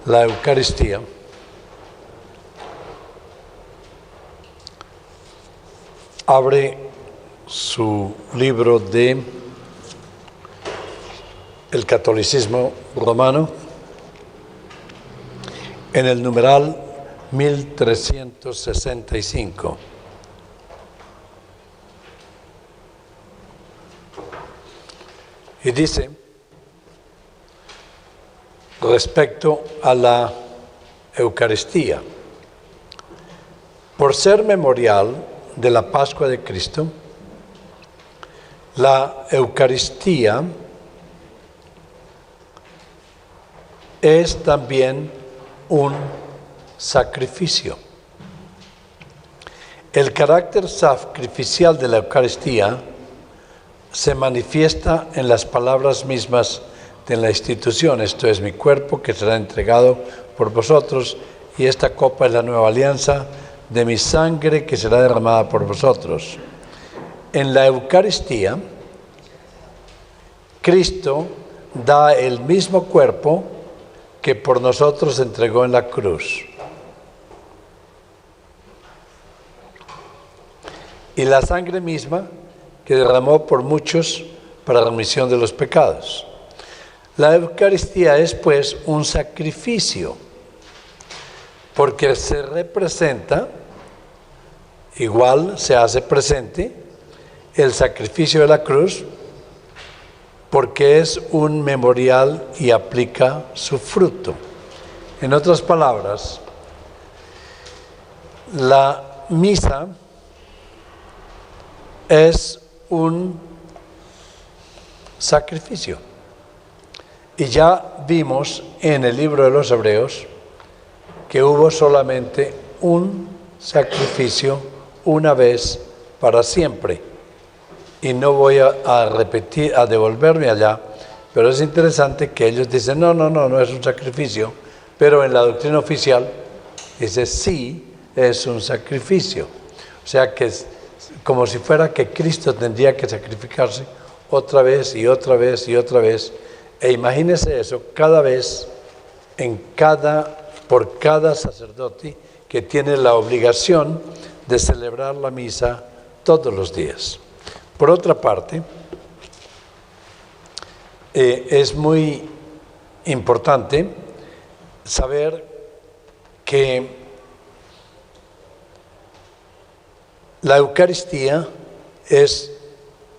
la Eucaristía abre su libro de el catolicismo romano en el numeral 1365. Y dice, respecto a la Eucaristía, por ser memorial de la Pascua de Cristo, la Eucaristía es también un sacrificio. El carácter sacrificial de la Eucaristía se manifiesta en las palabras mismas de la institución: esto es mi cuerpo que será entregado por vosotros, y esta copa es la nueva alianza de mi sangre que será derramada por vosotros. En la Eucaristía, Cristo da el mismo cuerpo que por nosotros entregó en la cruz. Y la sangre misma que derramó por muchos para remisión de los pecados. La Eucaristía es, pues, un sacrificio, porque se representa, igual se hace presente, el sacrificio de la cruz, porque es un memorial y aplica su fruto. En otras palabras, la misa es un sacrificio. Y ya vimos en el libro de los Hebreos que hubo solamente un sacrificio una vez para siempre. Y no voy a repetir, a devolverme allá, pero es interesante que ellos dicen, no es un sacrificio, pero en la doctrina oficial dice, sí, es un sacrificio. O sea que es como si fuera que Cristo tendría que sacrificarse otra vez y otra vez y otra vez. E imagínese eso cada vez, por cada sacerdote que tiene la obligación de celebrar la misa todos los días. Por otra parte, es muy importante saber que la Eucaristía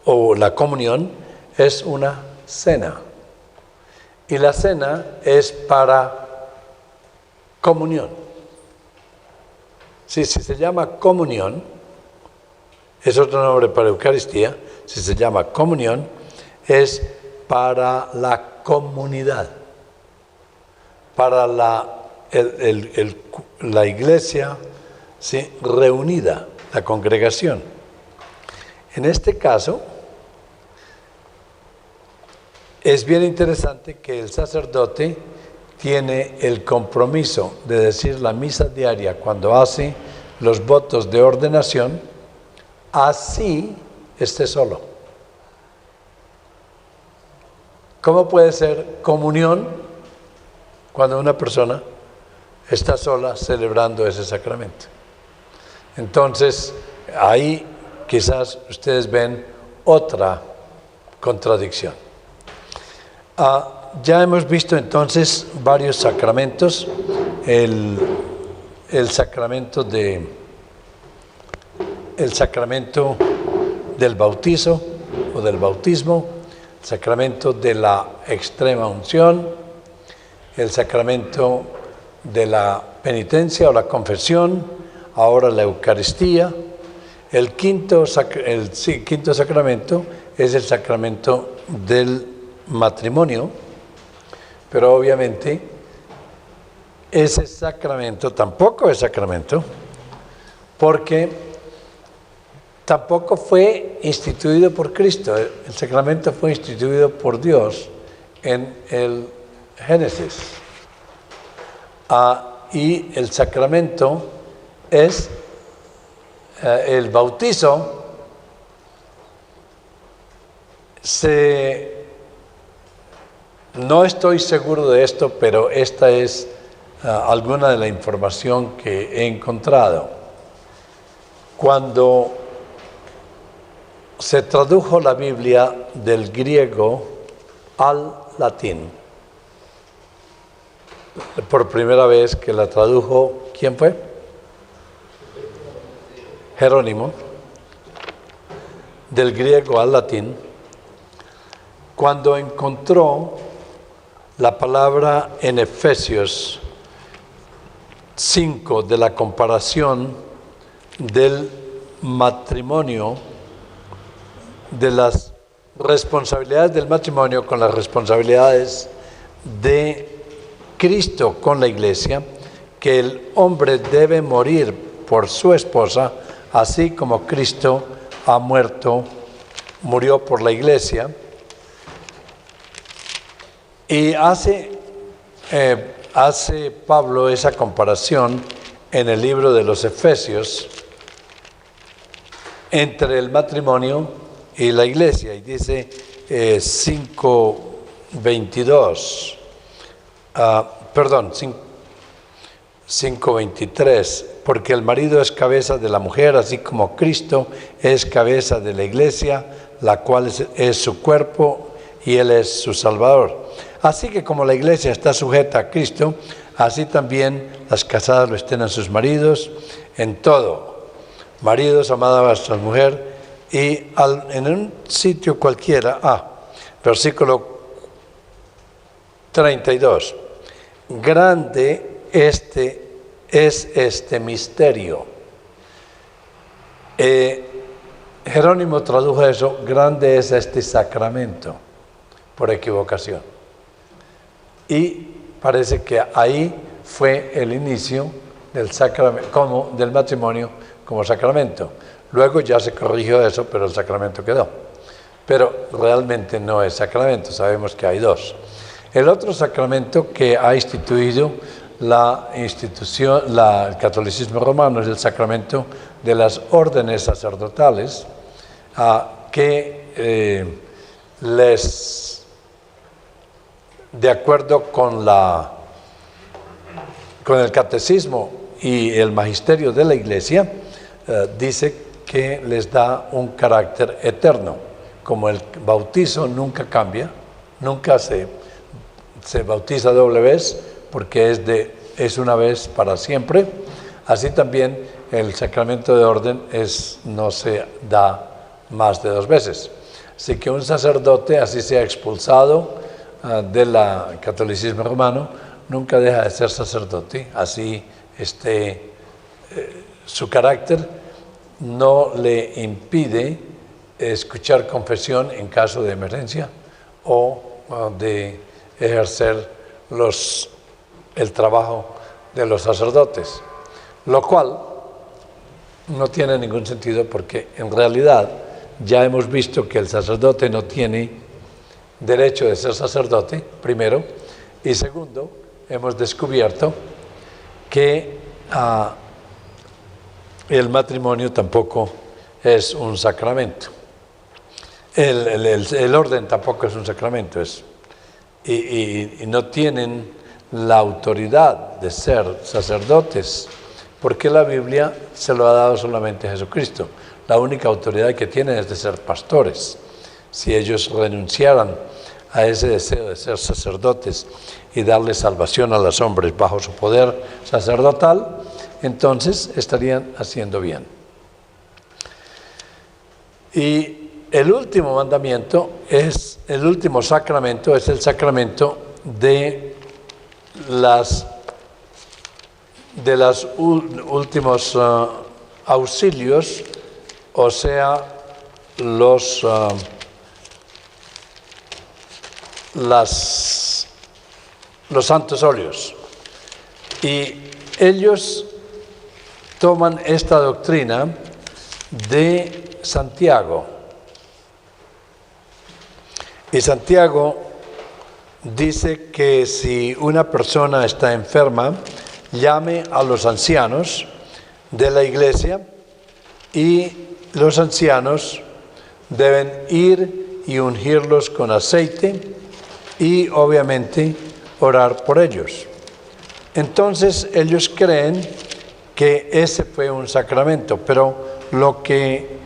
o la comunión es una cena. Y la cena es para comunión. Si se llama comunión, es otro nombre para Eucaristía, si se llama comunión, es para la comunidad, para la iglesia, ¿sí?, reunida, la congregación. En este caso, es bien interesante que el sacerdote tiene el compromiso de decir la misa diaria cuando hace los votos de ordenación, así esté solo. ¿Cómo puede ser comunión cuando una persona está sola celebrando ese sacramento? Entonces, ahí quizás ustedes ven otra contradicción. Ya hemos visto entonces varios sacramentos, el sacramento del bautizo o del bautismo, el sacramento de la extrema unción, el sacramento de la penitencia o la confesión, ahora la Eucaristía. El quinto sacramento es el sacramento del matrimonio, pero obviamente ese sacramento tampoco es sacramento porque tampoco fue instituido por Cristo. El sacramento fue instituido por Dios en el Génesis. Y el sacramento es el bautizo. No estoy seguro de esto, pero esta es alguna de la información que he encontrado. Cuando se tradujo la Biblia del griego al latín, por primera vez que la tradujo, ¿quién fue? Jerónimo, del griego al latín, cuando encontró la palabra en Efesios 5 de la comparación del matrimonio, de las responsabilidades del matrimonio con las responsabilidades de Cristo con la iglesia, que el hombre debe morir por su esposa, así como Cristo murió por la iglesia. Y hace Pablo esa comparación en el libro de los Efesios entre el matrimonio y la iglesia, y dice 5:22, 5:23, porque el marido es cabeza de la mujer, así como Cristo es cabeza de la iglesia, la cual es su cuerpo y él es su Salvador. Así que como la iglesia está sujeta a Cristo, así también las casadas lo estén a sus maridos en todo. Maridos, amad a vuestra mujer. Y en un sitio cualquiera, versículo 32, grande es este misterio. Jerónimo tradujo eso, grande es este sacramento, por equivocación. Y parece que ahí fue el inicio del sacramento, del matrimonio como sacramento. Luego ya se corrigió eso, pero el sacramento quedó. Pero realmente no es sacramento, sabemos que hay dos. El otro sacramento que ha instituido el catolicismo romano es el sacramento de las órdenes sacerdotales, que de acuerdo con el catecismo y el magisterio de la Iglesia, dice que les da un carácter eterno. Como el bautizo nunca cambia, nunca se bautiza doble vez, porque es una vez para siempre, así también el sacramento de orden no se da más de 2 veces. Así que un sacerdote, así sea expulsado del catolicismo romano, nunca deja de ser sacerdote, así su carácter no le impide escuchar confesión en caso de emergencia o de ejercer el trabajo de los sacerdotes, lo cual no tiene ningún sentido, porque en realidad ya hemos visto que el sacerdote no tiene derecho de ser sacerdote, primero, y segundo, hemos descubierto que el matrimonio tampoco es un sacramento. El orden tampoco es un sacramento, y no tienen la autoridad de ser sacerdotes, porque la Biblia se lo ha dado solamente a Jesucristo. La única autoridad que tienen es de ser pastores. Si ellos renunciaran a ese deseo de ser sacerdotes y darle salvación a los hombres bajo su poder sacerdotal, entonces estarían haciendo bien. Y el último mandamiento el último sacramento es el sacramento de los últimos auxilios, o sea, los santos óleos. Y ellos toman esta doctrina de Santiago. Y Santiago dice que si una persona está enferma, llame a los ancianos de la iglesia, y los ancianos deben ir y ungirlos con aceite y obviamente orar por ellos. Entonces ellos creen que ese fue un sacramento, pero lo que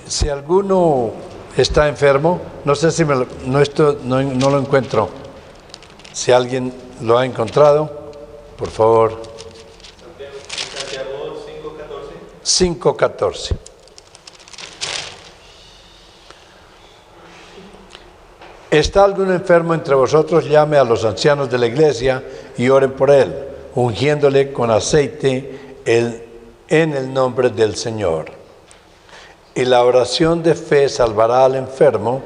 si alguno está enfermo, no sé si no lo encuentro. Si alguien lo ha encontrado, por favor. Santiago 5:14. ¿Está algún enfermo entre vosotros? Llame a los ancianos de la iglesia y oren por él, ungiéndole con aceite en el nombre del Señor. Y la oración de fe salvará al enfermo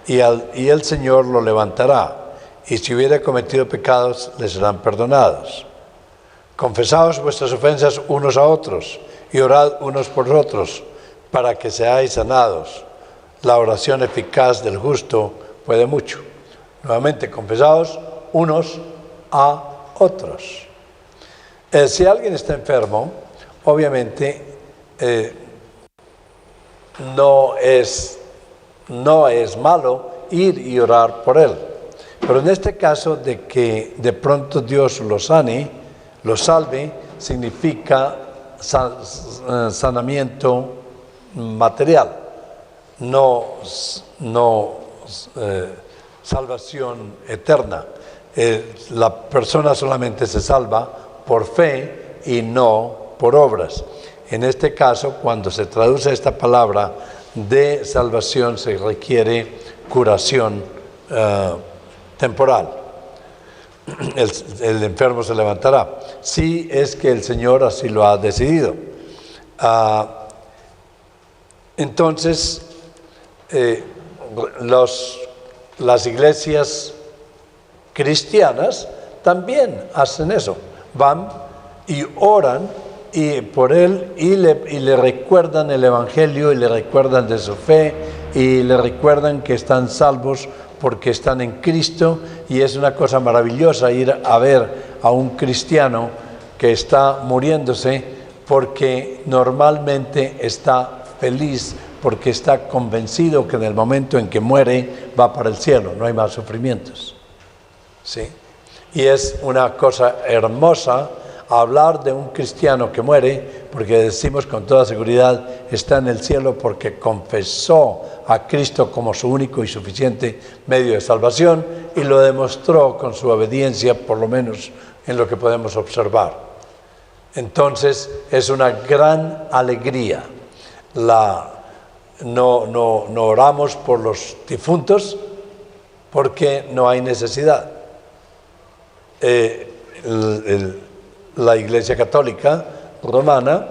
y el Señor lo levantará. Y si hubiera cometido pecados, les serán perdonados. Confesaos vuestras ofensas unos a otros y orad unos por otros para que seáis sanados. La oración eficaz del justo puede mucho. Nuevamente, confesaos unos a otros. Si alguien está enfermo, obviamente no es malo ir y orar por él. Pero en este caso de que de pronto Dios lo sane, lo salve, significa sanamiento material, no salvación eterna. La persona solamente se salva por fe y no por obras. En este caso, cuando se traduce esta palabra de salvación, se requiere curación temporal. El enfermo se levantará, si es que el Señor así lo ha decidido. Entonces, las iglesias cristianas también hacen eso. Van y oran y por él y le recuerdan el evangelio y le recuerdan de su fe y le recuerdan que están salvos porque están en Cristo, y es una cosa maravillosa ir a ver a un cristiano que está muriéndose, porque normalmente está feliz, porque está convencido que en el momento en que muere va para el cielo, no hay más sufrimientos. ¿Sí? Y es una cosa hermosa hablar de un cristiano que muere, porque decimos con toda seguridad está en el cielo porque confesó a Cristo como su único y suficiente medio de salvación y lo demostró con su obediencia, por lo menos en lo que podemos observar. Entonces es una gran alegría. No oramos por los difuntos porque no hay necesidad. La Iglesia Católica Romana,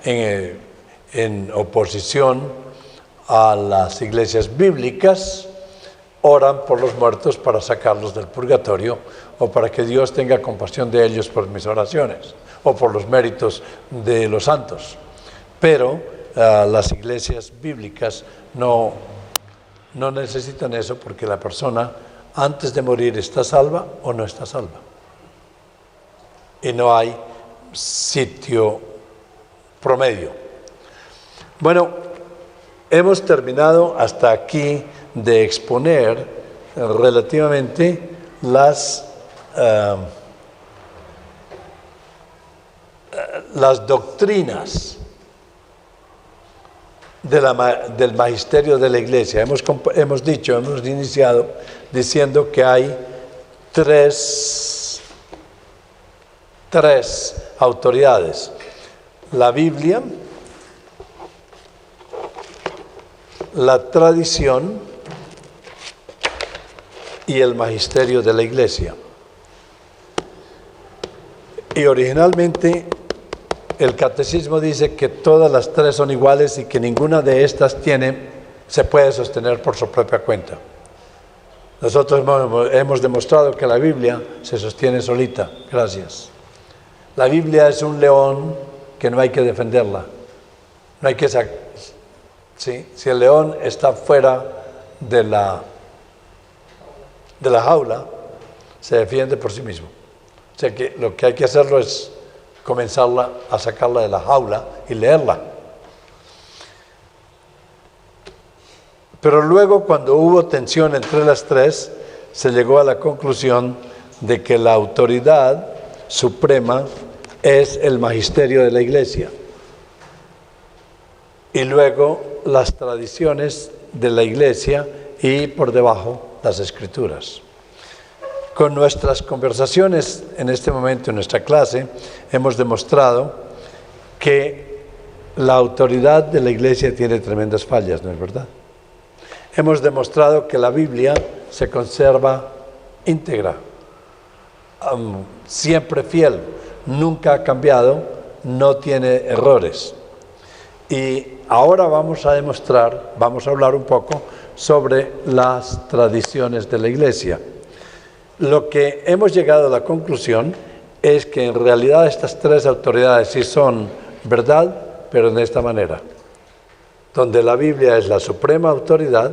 en oposición a las iglesias bíblicas, oran por los muertos para sacarlos del purgatorio o para que Dios tenga compasión de ellos por mis oraciones o por los méritos de los santos. Pero las iglesias bíblicas no necesitan eso, porque la persona antes de morir está salva o no está salva. Y no hay sitio promedio. Bueno, hemos terminado hasta aquí de exponer relativamente las doctrinas del magisterio de la Iglesia. Hemos iniciado diciendo que hay tres autoridades: la Biblia, la tradición y el magisterio de la Iglesia. Y originalmente el catecismo dice que todas las tres son iguales y que ninguna de estas se puede sostener por su propia cuenta. Nosotros hemos demostrado que la Biblia se sostiene solita. Gracias. La Biblia es un león que no hay que defenderla. No hay que ¿sí? Si el león está fuera de la jaula, se defiende por sí mismo. O sea que lo que hay que hacerlo es comenzarla a sacarla de la jaula y leerla. Pero luego, cuando hubo tensión entre las tres, se llegó a la conclusión de que la autoridad suprema es el magisterio de la Iglesia. Y luego las tradiciones de la Iglesia y por debajo las Escrituras. Con nuestras conversaciones en este momento en nuestra clase hemos demostrado que la autoridad de la Iglesia tiene tremendas fallas, ¿no es verdad? Hemos demostrado que la Biblia se conserva íntegra, siempre fiel, nunca ha cambiado, no tiene errores. Y ahora vamos a hablar un poco sobre las tradiciones de la Iglesia. Lo que hemos llegado a la conclusión es que en realidad estas tres autoridades sí son verdad, pero de esta manera. Donde la Biblia es la suprema autoridad,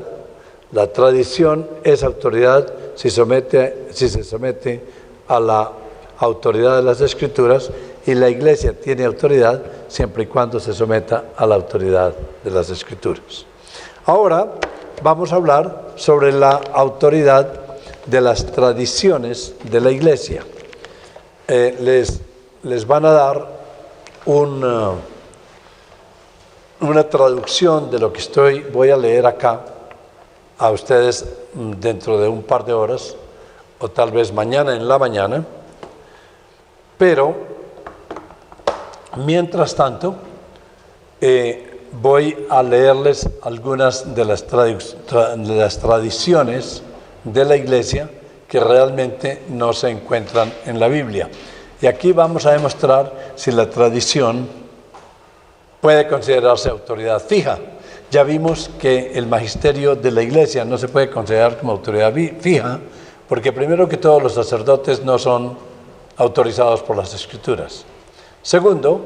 la tradición es autoridad si se somete a la autoridad de las Escrituras, y la Iglesia tiene autoridad siempre y cuando se someta a la autoridad de las Escrituras. Ahora vamos a hablar sobre la autoridad de las tradiciones de la Iglesia. Les van a dar una traducción de lo que voy a leer acá a ustedes dentro de un par de horas, o tal vez mañana en la mañana, pero mientras tanto voy a leerles algunas de las tradiciones de la Iglesia que realmente no se encuentran en la Biblia. Y aquí vamos a demostrar si la tradición puede considerarse autoridad fija. Ya vimos que el magisterio de la Iglesia no se puede considerar como autoridad fija, porque primero que todo los sacerdotes no son autorizados por las Escrituras. Segundo,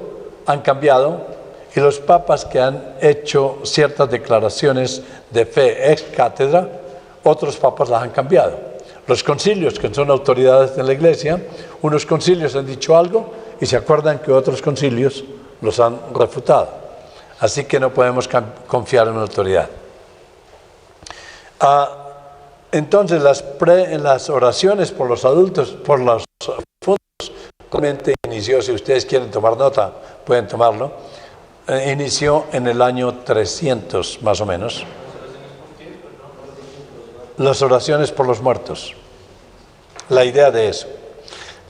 han cambiado, y los papas que han hecho ciertas declaraciones de fe ex cátedra, otros papas las han cambiado. Los concilios, que son autoridades de la Iglesia, unos concilios han dicho algo y se acuerdan que otros concilios los han refutado. Así que no podemos confiar en una autoridad. Entonces, las oraciones por los adultos, por los fundos, realmente inició, si ustedes quieren tomar nota, pueden tomarlo, inició en el año 300 más o menos. Las oraciones por los muertos. La idea de eso.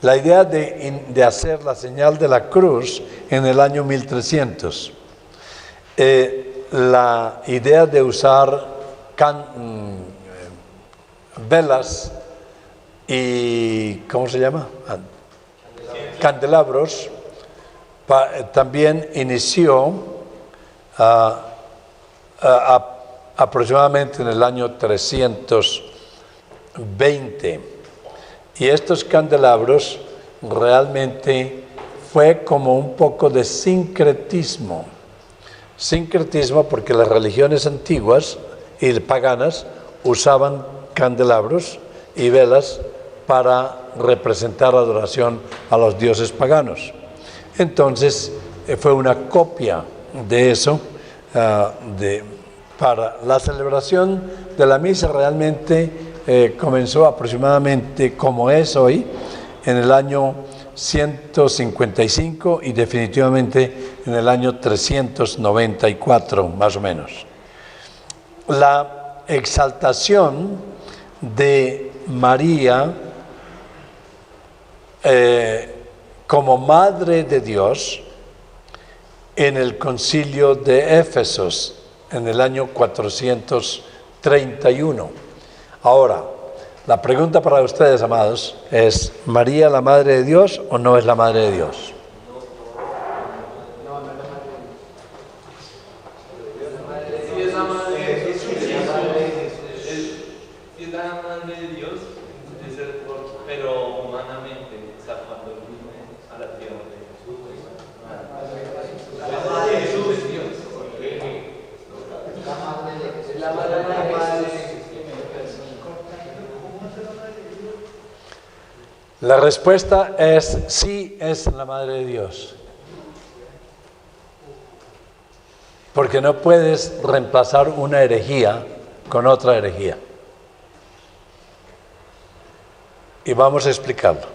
La idea de hacer la señal de la cruz en el año 1300. La idea de usar velas y, ¿cómo se llama? Candelabros. También inició aproximadamente en el año 320. Y estos candelabros realmente fue como un poco de sincretismo. Sincretismo porque las religiones antiguas y paganas usaban candelabros y velas para representar adoración a los dioses paganos. Entonces fue una copia de eso. Para la celebración de la misa realmente comenzó aproximadamente como es hoy, en el año 155 y definitivamente en el año 394 más o menos. La exaltación de María como Madre de Dios en el Concilio de Éfesos en el año 431. Ahora, la pregunta para ustedes, amados, es: ¿María la Madre de Dios o no es la Madre de Dios? La respuesta es sí, es la Madre de Dios. Porque no puedes reemplazar una herejía con otra herejía. y vamos a explicarlo.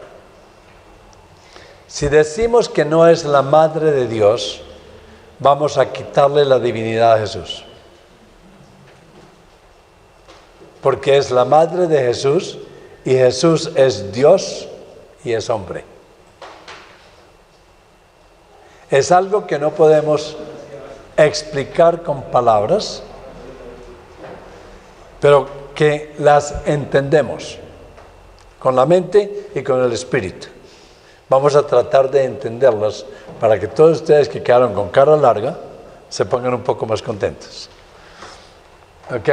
Si decimos que no es la madre de Dios, vamos a quitarle la divinidad a Jesús. Porque es la madre de Jesús y Jesús es Dios y es hombre. Es algo que no podemos explicar con palabras, pero que las entendemos con la mente y con el espíritu. Vamos a tratar de entenderlas para que todos ustedes que quedaron con cara larga se pongan un poco más contentos. ¿Ok?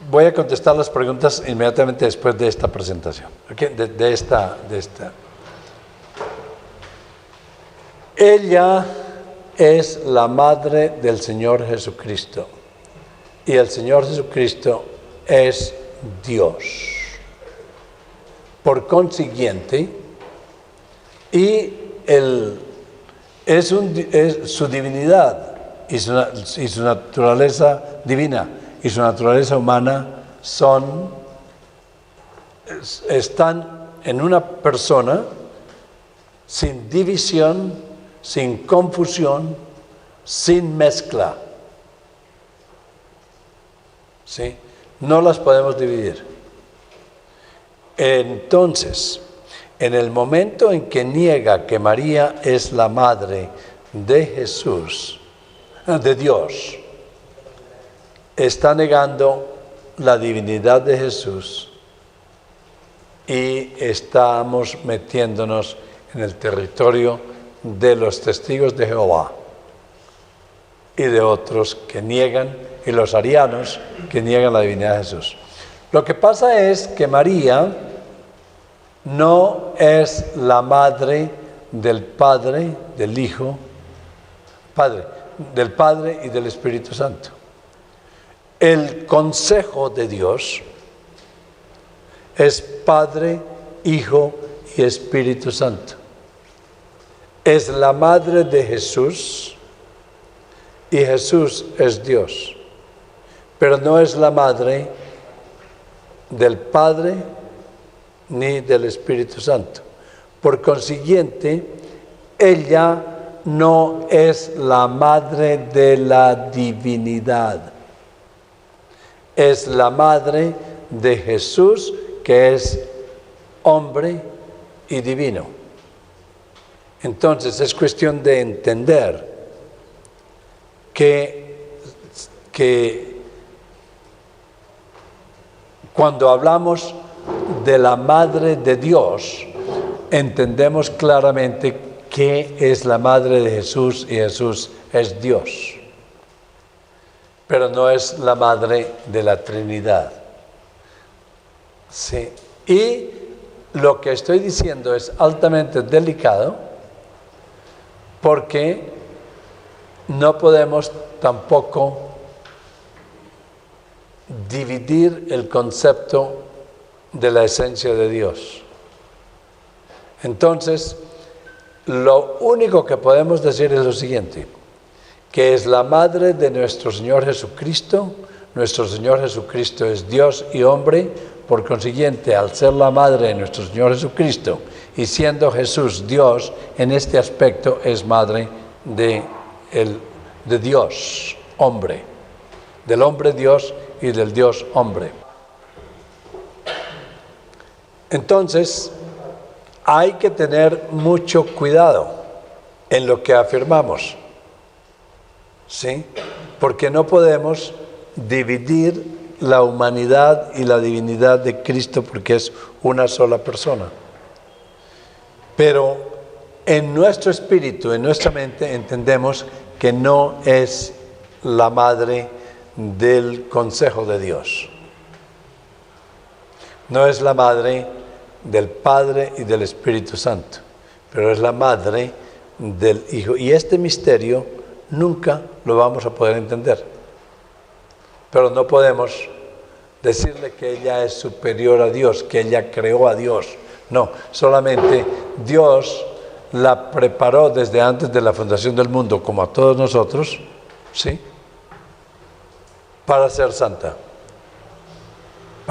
Voy a contestar las preguntas inmediatamente después de esta presentación. ¿Ok? De esta. Ella es la madre del Señor Jesucristo y el Señor Jesucristo es Dios. Por consiguiente, es su divinidad y su naturaleza divina y su naturaleza humana están en una persona sin división, sin confusión, sin mezcla. ¿Sí? No las podemos dividir. Entonces, en el momento en que niega que María es la madre de Jesús, de Dios, está negando la divinidad de Jesús y estamos metiéndonos en el territorio de los testigos de Jehová y de otros que niegan, y los arianos que niegan la divinidad de Jesús. Lo que pasa es que María no es la madre del Padre, del Hijo, del Padre y del Espíritu Santo. El consejo de Dios es Padre, Hijo y Espíritu Santo. Es la madre de Jesús y Jesús es Dios, pero no es la madre del Padre ni del Espíritu Santo. Por consiguiente, ella no es la madre de la divinidad. Es la madre de Jesús, que es hombre y divino. Entonces es cuestión de entender que cuando hablamos de la madre de Dios, entendemos claramente que es la madre de Jesús y Jesús es Dios, pero no es la madre de la Trinidad. Sí. Y lo que estoy diciendo es altamente delicado porque no podemos tampoco dividir el concepto de la esencia de Dios. Entonces, lo único que podemos decir es lo siguiente, que es la madre de nuestro Señor Jesucristo. Nuestro Señor Jesucristo es Dios y hombre, por consiguiente, al ser la madre de nuestro Señor Jesucristo y siendo Jesús Dios, en este aspecto es madre de Dios, hombre, del hombre Dios y del Dios hombre. Entonces, hay que tener mucho cuidado en lo que afirmamos, ¿sí? Porque no podemos dividir la humanidad y la divinidad de Cristo porque es una sola persona. Pero en nuestro espíritu, en nuestra mente, entendemos que no es la madre del consejo de Dios. No es la madre del Padre y del Espíritu Santo, pero es la madre del Hijo. Y este misterio nunca lo vamos a poder entender. Pero no podemos decirle que ella es superior a Dios, que ella creó a Dios. No, solamente Dios la preparó desde antes de la fundación del mundo, como a todos nosotros, ¿sí? Para ser santa.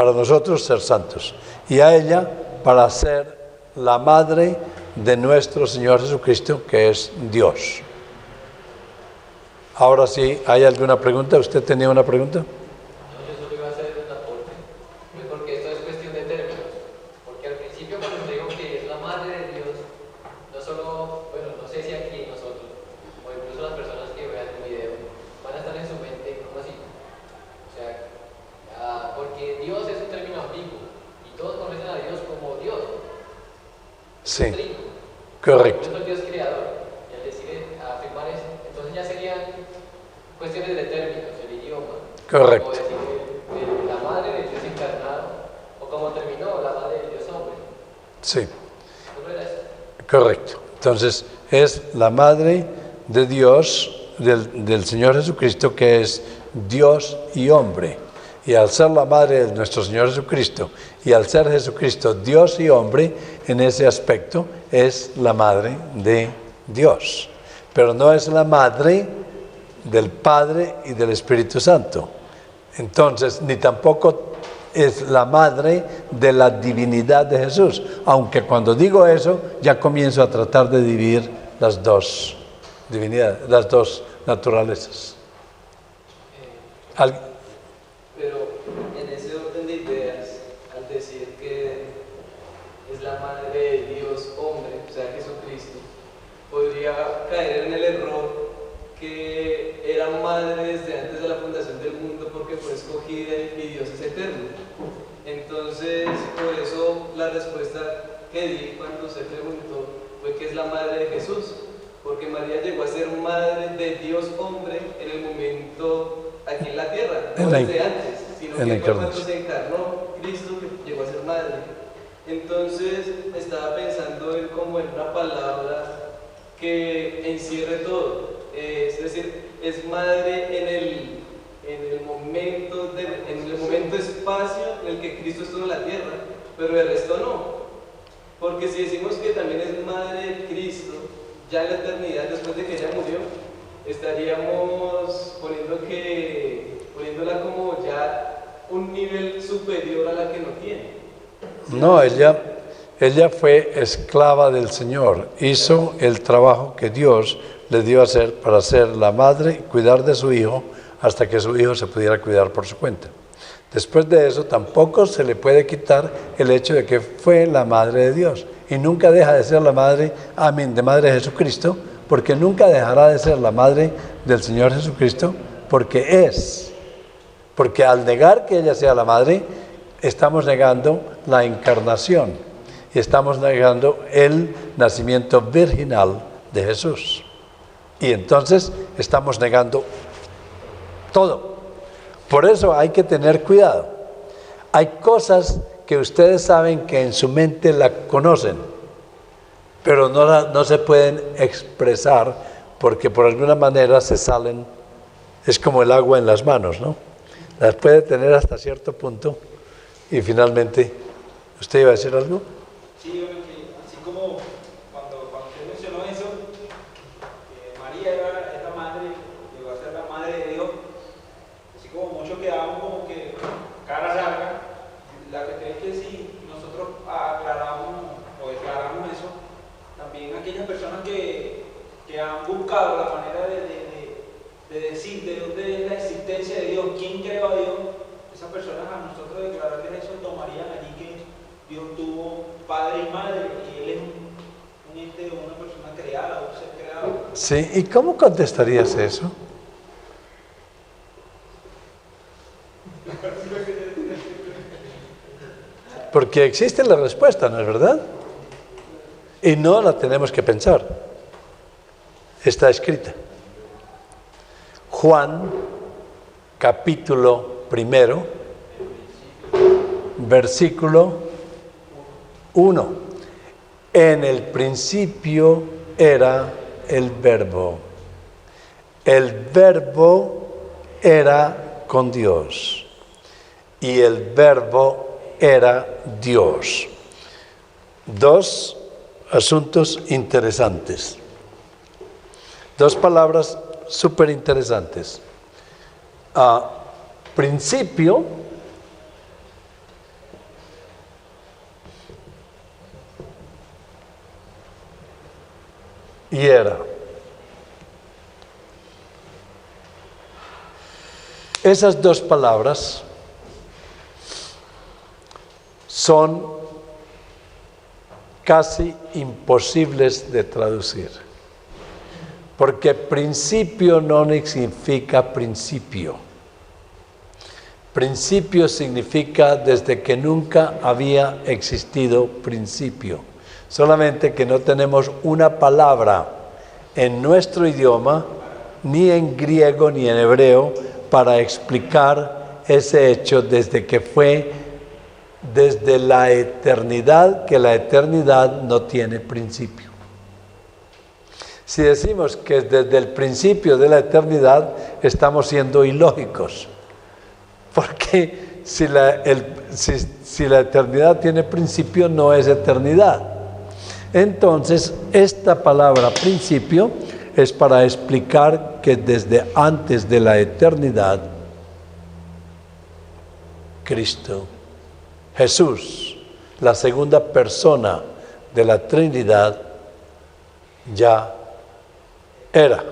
para nosotros ser santos, y a ella para ser la madre de nuestro Señor Jesucristo, que es Dios. Ahora sí, ¿hay alguna pregunta? ¿Usted tenía una pregunta? Yo solo iba a hacer un aporte, pues porque esto es cuestión de términos, porque al principio cuando digo que es la madre de Dios, no solo, bueno, no sé si aquí nosotros, o incluso las personas que vean el video, van a estar en su mente, ¿cómo así? O sea, porque Dios es un término ambiguo, y todos conocen a Dios como Dios. Sí, Trigo, correcto. por eso el Dios creador, y al decir, afirmar eso, entonces ya serían cuestiones de términos, el idioma. Correcto. O decir la madre del Dios encarnado, o como terminó, la madre del Dios hombre. Sí, ¿Cómo era eso? correcto. Entonces, es la madre de Dios, del Señor Jesucristo, que es Dios y hombre. Y al ser la madre de nuestro Señor Jesucristo, y al ser Jesucristo Dios y hombre, en ese aspecto es la madre de Dios. Pero no es la madre del Padre y del Espíritu Santo. Entonces, ni tampoco es la madre de la divinidad de Jesús. Aunque cuando digo eso, ya comienzo a tratar de dividir las dos divinidades, las dos naturalezas. Pero en ese orden de ideas, al decir que es la madre de Dios hombre, o sea Jesucristo, podría caer en el error que era madre desde antes de la fundación del mundo porque fue escogida y Dios es eterno. Entonces, por eso la respuesta que di cuando se preguntó fue que es la madre de Jesús, porque María llegó a ser madre de Dios hombre en el momento aquí en la tierra, no desde antes, sino que fue cuando se encarnó Cristo que llegó a ser madre. Entonces estaba pensando en como en una palabra que encierre todo, es decir, es madre en el momento espacio en el que Cristo estuvo en la tierra, pero el resto no. Porque si decimos que también es madre de Cristo, ya en la eternidad, después de que ella murió, estaríamos poniéndola como ya un nivel superior a la que no tiene. No, ella fue esclava del Señor, hizo el trabajo que Dios le dio a hacer para ser la madre y cuidar de su hijo hasta que su hijo se pudiera cuidar por su cuenta. Después de eso tampoco se le puede quitar el hecho de que fue la madre de Dios y nunca deja de ser la madre, de madre de Jesucristo, porque nunca dejará de ser la madre del Señor Jesucristo, porque al negar que ella sea la madre, estamos negando la encarnación y estamos negando el nacimiento virginal de Jesús. Y entonces estamos negando todo. Por eso hay que tener cuidado. Hay cosas que ustedes saben que en su mente la conocen, pero no se pueden expresar porque por alguna manera se salen, es como el agua en las manos, ¿no? Las puede tener hasta cierto punto y finalmente, ¿usted iba a decir algo? Sí, así como cuando usted mencionó eso, que María es la madre, llegó a ser la madre de Dios, así como muchos quedamos como que cara larga, la cuestión es que si nosotros aclaramos o declaramos eso, también aquellas personas que han buscado la manera de decir de dónde es la existencia de Dios, quién creó a Dios, esas personas a nosotros declararles eso tomarían allí que Dios tuvo padre y madre y Él es un ente, una persona creada, un ser creado. Sí, ¿y cómo contestarías eso? Porque existe la respuesta, ¿no es verdad? Y no la tenemos que pensar. Está escrita. Juan, capítulo 1, versículo 1. En el principio era el Verbo. El Verbo era con Dios. Y el Verbo era Dios. Dos asuntos interesantes. Dos palabras súper interesantes. Principio y era. Esas dos palabras son casi imposibles de traducir, porque principio no significa principio. Principio significa desde que nunca había existido principio. Solamente que no tenemos una palabra en nuestro idioma, ni en griego ni en hebreo, para explicar ese hecho desde que fue desde la eternidad, que la eternidad no tiene principio. Si decimos que desde el principio de la eternidad, estamos siendo ilógicos. Porque si la eternidad tiene principio, no es eternidad. Entonces, esta palabra principio es para explicar que desde antes de la eternidad, Cristo, Jesús, la segunda persona de la Trinidad, ya era.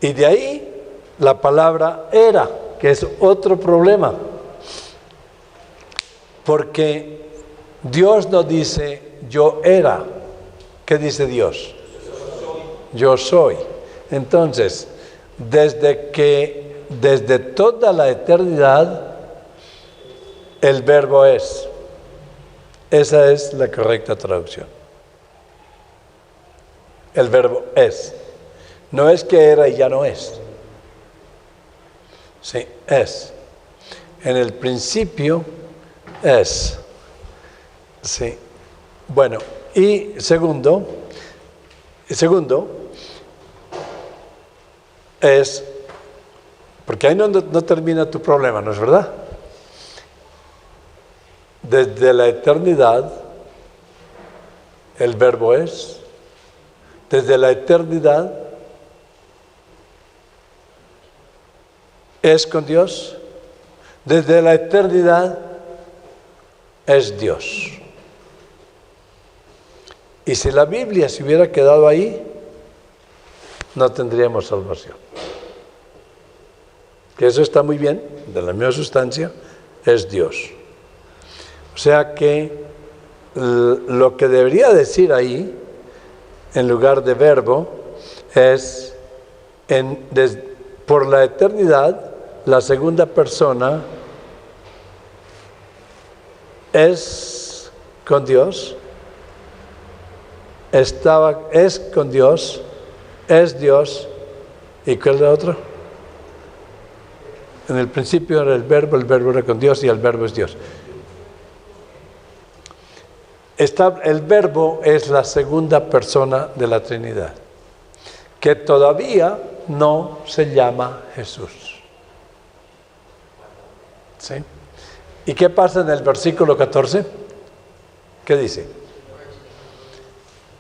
Y de ahí la palabra era, que es otro problema. Porque Dios no dice yo era. ¿Qué dice Dios? Yo soy. Entonces, desde toda la eternidad, el verbo es. Esa es la correcta traducción. El verbo es. No es que era y ya no es. Sí, es. En el principio es. Sí. Bueno, y segundo es, porque ahí no termina tu problema, ¿no es verdad? Desde la eternidad, el verbo es. Desde la eternidad, es con Dios. Desde la eternidad, es Dios. Y si la Biblia se hubiera quedado ahí, no tendríamos salvación. Que eso está muy bien, de la misma sustancia, es Dios. O sea que lo que debería decir ahí, en lugar de verbo, es por la eternidad, la segunda persona es con Dios, es con Dios, es Dios. ¿Y cuál es la otra? En el principio era el verbo era con Dios y el verbo es Dios. El verbo es la segunda persona de la Trinidad, que todavía no se llama Jesús. ¿Sí? ¿Y qué pasa en el versículo 14? ¿Qué dice?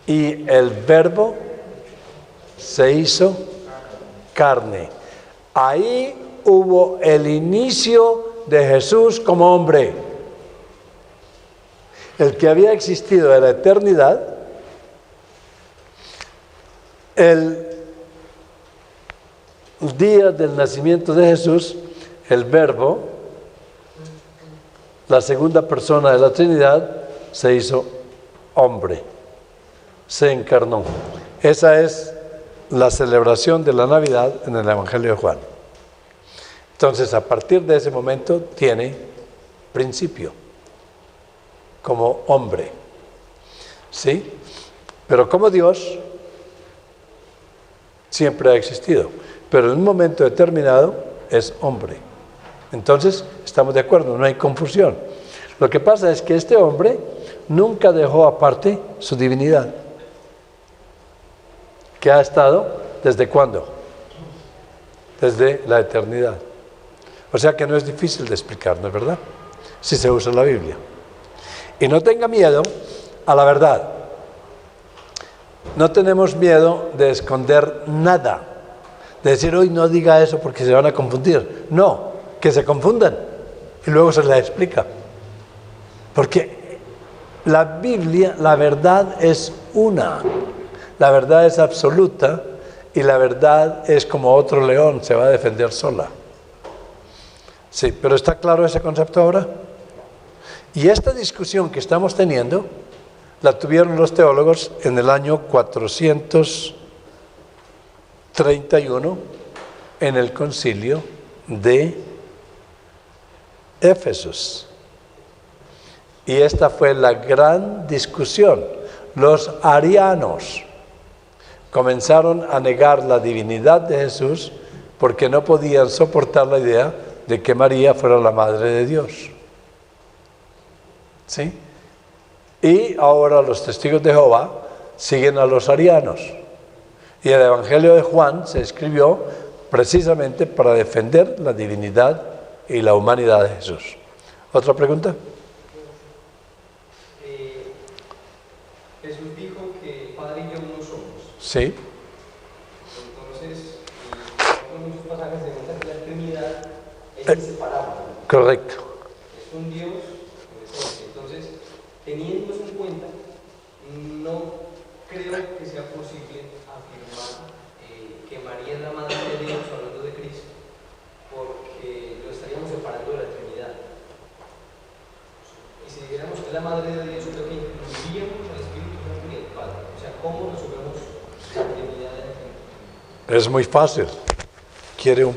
Y el verbo se hizo carne. Ahí hubo el inicio de Jesús como hombre. El que había existido en la eternidad, el día del nacimiento de Jesús, el verbo, la segunda persona de la Trinidad, se hizo hombre, se encarnó. Esa es la celebración de la Navidad en el Evangelio de Juan. Entonces, a partir de ese momento, tiene principio como hombre. ¿Sí? Pero como Dios, siempre ha existido. Pero en un momento determinado, es hombre. Entonces, estamos de acuerdo, no hay confusión. Lo que pasa es que este hombre nunca dejó aparte su divinidad. ¿Que ha estado? ¿Desde cuándo? Desde la eternidad. O sea que no es difícil de explicar, ¿no es verdad? Si se usa la Biblia. Y no tenga miedo a la verdad. No tenemos miedo de esconder nada. De decir, hoy no diga eso porque se van a confundir. No, que se confundan. Y luego se les explica. Porque la Biblia, la verdad es una. La verdad es absoluta y la verdad es como otro león, se va a defender sola. Sí, pero ¿está claro ese concepto ahora? Y esta discusión que estamos teniendo la tuvieron los teólogos en el año 431 en el concilio de Éfeso. Y esta fue la gran discusión. Los arianos comenzaron a negar la divinidad de Jesús porque no podían soportar la idea de que María fuera la madre de Dios. ¿Sí? Y ahora los testigos de Jehová siguen a los arianos. Y el Evangelio de Juan se escribió precisamente para defender la divinidad y la humanidad de Jesús. ¿Otra pregunta? Jesús dijo que Padre y yo uno somos. Sí. Entonces, en muchos pasajes de la Trinidad es inseparable. Correcto. Es un Dios en esencia. Entonces, teniendo eso en cuenta, no creo que sea posible afirmar que María es la madre de Dios, hablando de Cristo, porque lo estaríamos separando de la Trinidad. Y si dijéramos que es la madre de Dios, creo que incluiríamos al Espíritu Santo y al Padre. O sea, ¿cómo resolvemos la Trinidad de la Trinidad? Es muy fácil. ¿Quiere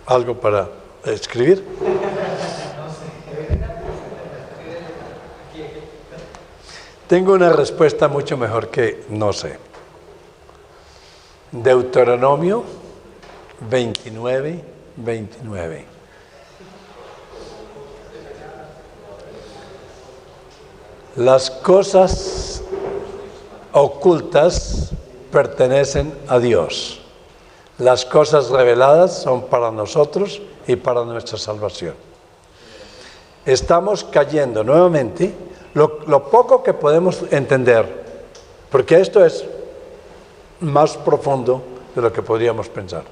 algo para escribir? Tengo una respuesta mucho mejor que no sé. Deuteronomio 29, 29. Las cosas ocultas pertenecen a Dios. Las cosas reveladas son para nosotros y para nuestra salvación. Estamos cayendo nuevamente. Lo poco que podemos entender, porque esto es más profundo de lo que podríamos pensar,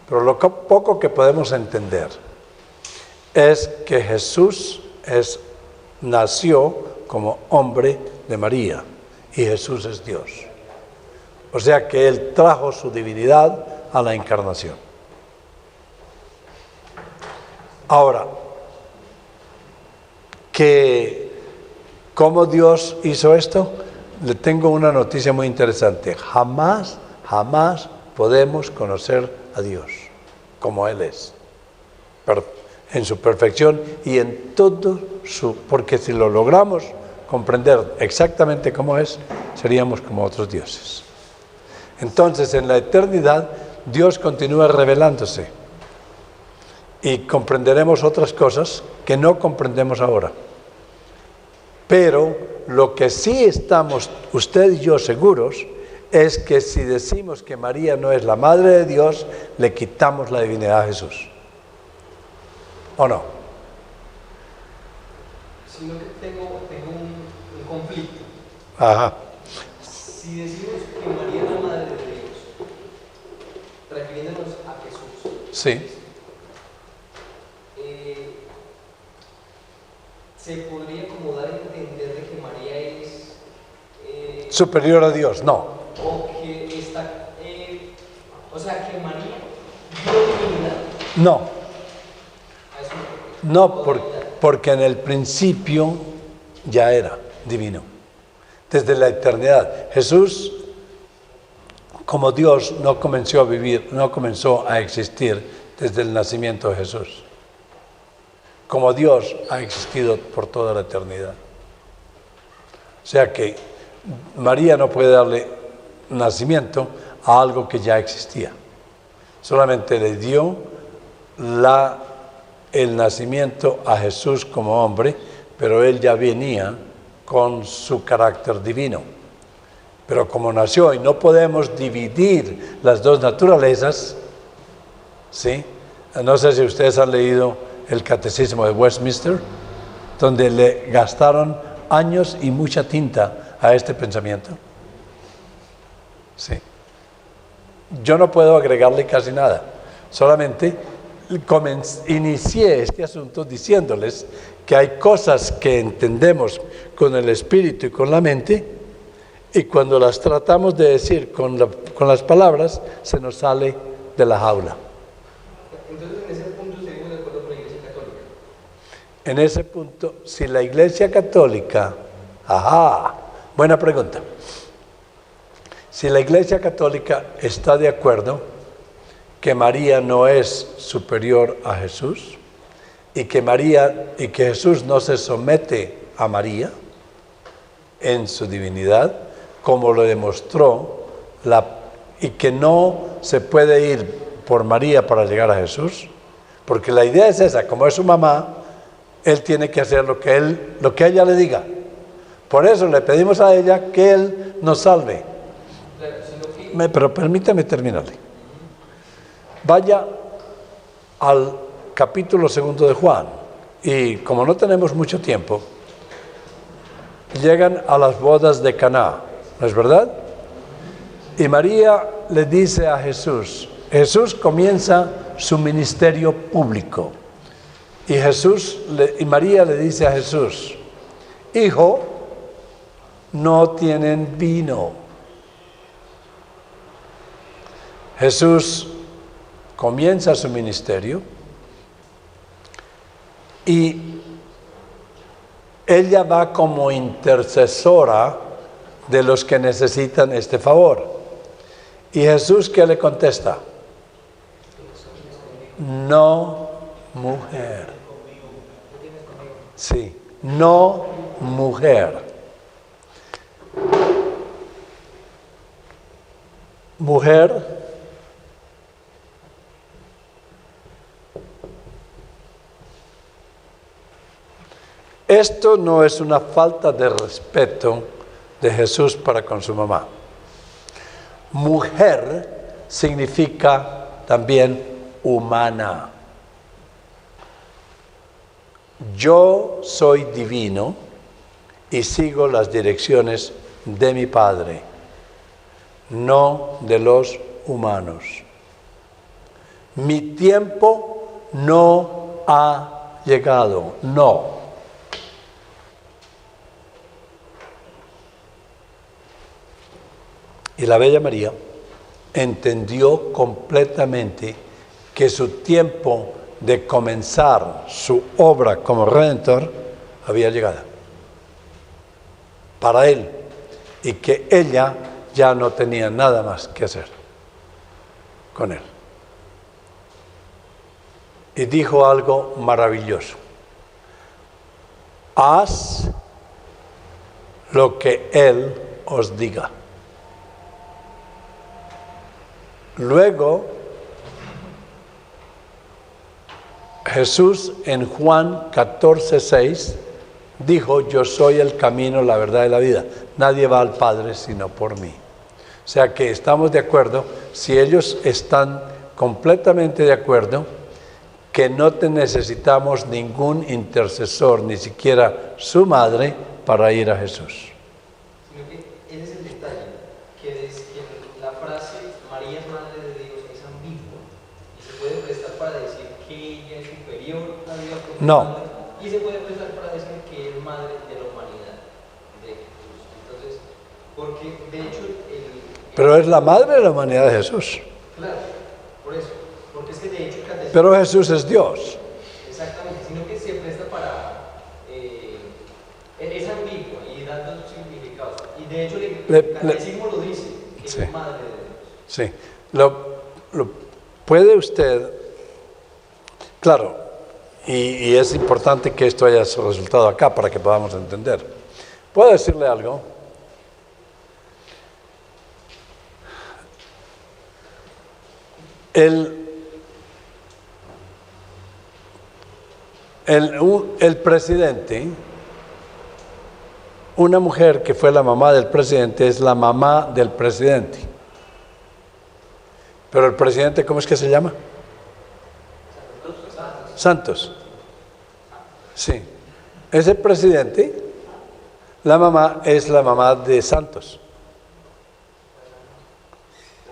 pero lo poco que podemos entender es que Jesús nació como hombre de María y Jesús es Dios. O sea que Él trajo su divinidad a la encarnación. Ahora, ¿cómo Dios hizo esto? Le tengo una noticia muy interesante. Jamás podemos conocer a Dios como Él es, en su perfección y en todo porque si lo logramos comprender exactamente cómo es, seríamos como otros dioses. Entonces, en la eternidad, Dios continúa revelándose y comprenderemos otras cosas que no comprendemos ahora. Pero lo que sí estamos usted y yo seguros es que si decimos que María no es la madre de Dios, le quitamos la divinidad a Jesús. ¿O no? Sino que tengo un conflicto. Ajá. Si decimos que María es la madre de Dios, refiriéndonos a Jesús. Sí. ¿Se podría como dar a entender de que María es superior a Dios? No. O que está, o sea, que María dio divinidad. No. A eso No, porque en el principio ya era divino. Desde la eternidad. Jesús, como Dios, no comenzó a existir desde el nacimiento de Jesús. Como Dios ha existido por toda la eternidad. O sea que María no puede darle nacimiento a algo que ya existía. Solamente le dio el nacimiento a Jesús como hombre, pero él ya venía con su carácter divino. Pero como nació y no podemos dividir las dos naturalezas, ¿sí? No sé si ustedes han leído el Catecismo de Westminster, donde le gastaron años y mucha tinta a este pensamiento. Sí. Yo no puedo agregarle casi nada, solamente inicié este asunto diciéndoles que hay cosas que entendemos con el espíritu y con la mente Y cuando las tratamos de decir con las palabras, se nos sale de la jaula. Entonces, en ese punto seguimos de acuerdo con la Iglesia Católica. En ese punto, si la Iglesia Católica, buena pregunta. Si la Iglesia Católica está de acuerdo que María no es superior a Jesús y que Jesús no se somete a María en su divinidad, como lo demostró, y que no se puede ir por María para llegar a Jesús, porque la idea es esa, como es su mamá, él tiene que hacer lo que ella le diga. Por eso le pedimos a ella que él nos salve. Pero permítame terminarle. Vaya al capítulo 2 de Juan, y como no tenemos mucho tiempo, llegan a las bodas de Caná, ¿no es verdad? Y María le dice a Jesús comienza su ministerio público, y María le dice a Jesús: hijo, no tienen vino. Jesús comienza su ministerio y ella va como intercesora de los que necesitan este favor. ¿Y Jesús qué le contesta? No, mujer. Sí, no, mujer. Mujer Esto no es una falta de respeto de Jesús para con su mamá. Mujer significa también humana. Yo soy divino y sigo las direcciones de mi Padre, no de los humanos. Mi tiempo no ha llegado, no. Y la Bella María entendió completamente que su tiempo de comenzar su obra como Redentor había llegado para él, y que ella ya no tenía nada más que hacer con él. Y dijo algo maravilloso: haz lo que él os diga. Luego, Jesús en Juan 14:6 dijo: yo soy el camino, la verdad y la vida. Nadie va al Padre sino por mí. O sea que estamos de acuerdo, si ellos están completamente de acuerdo, que no necesitamos ningún intercesor, ni siquiera su madre, para ir a Jesús. Sino que ese es el detalle, que es que la frase María es madre de Dios es ambigua y se puede prestar para decir que ella es superior a Dios, No. Y se puede prestar para decir que es madre de la humanidad de Jesús. Entonces, porque de hecho Pero es la madre de la humanidad de Jesús. Claro, por eso, porque es que de hecho Pero Jesús es Dios. Exactamente, sino que se presta para es ambigua y da dos significados. Y de hecho el catecismo lo dice, que Sí. es madre de Dios. Sí, lo puede usted, claro, y es importante que esto haya resultado acá para que podamos entender. ¿Puedo decirle algo? El presidente, una mujer que fue la mamá del presidente, es la mamá del presidente. Pero el presidente, ¿cómo es que se llama? Santos. Sí. Ese presidente, la mamá es la mamá de Santos.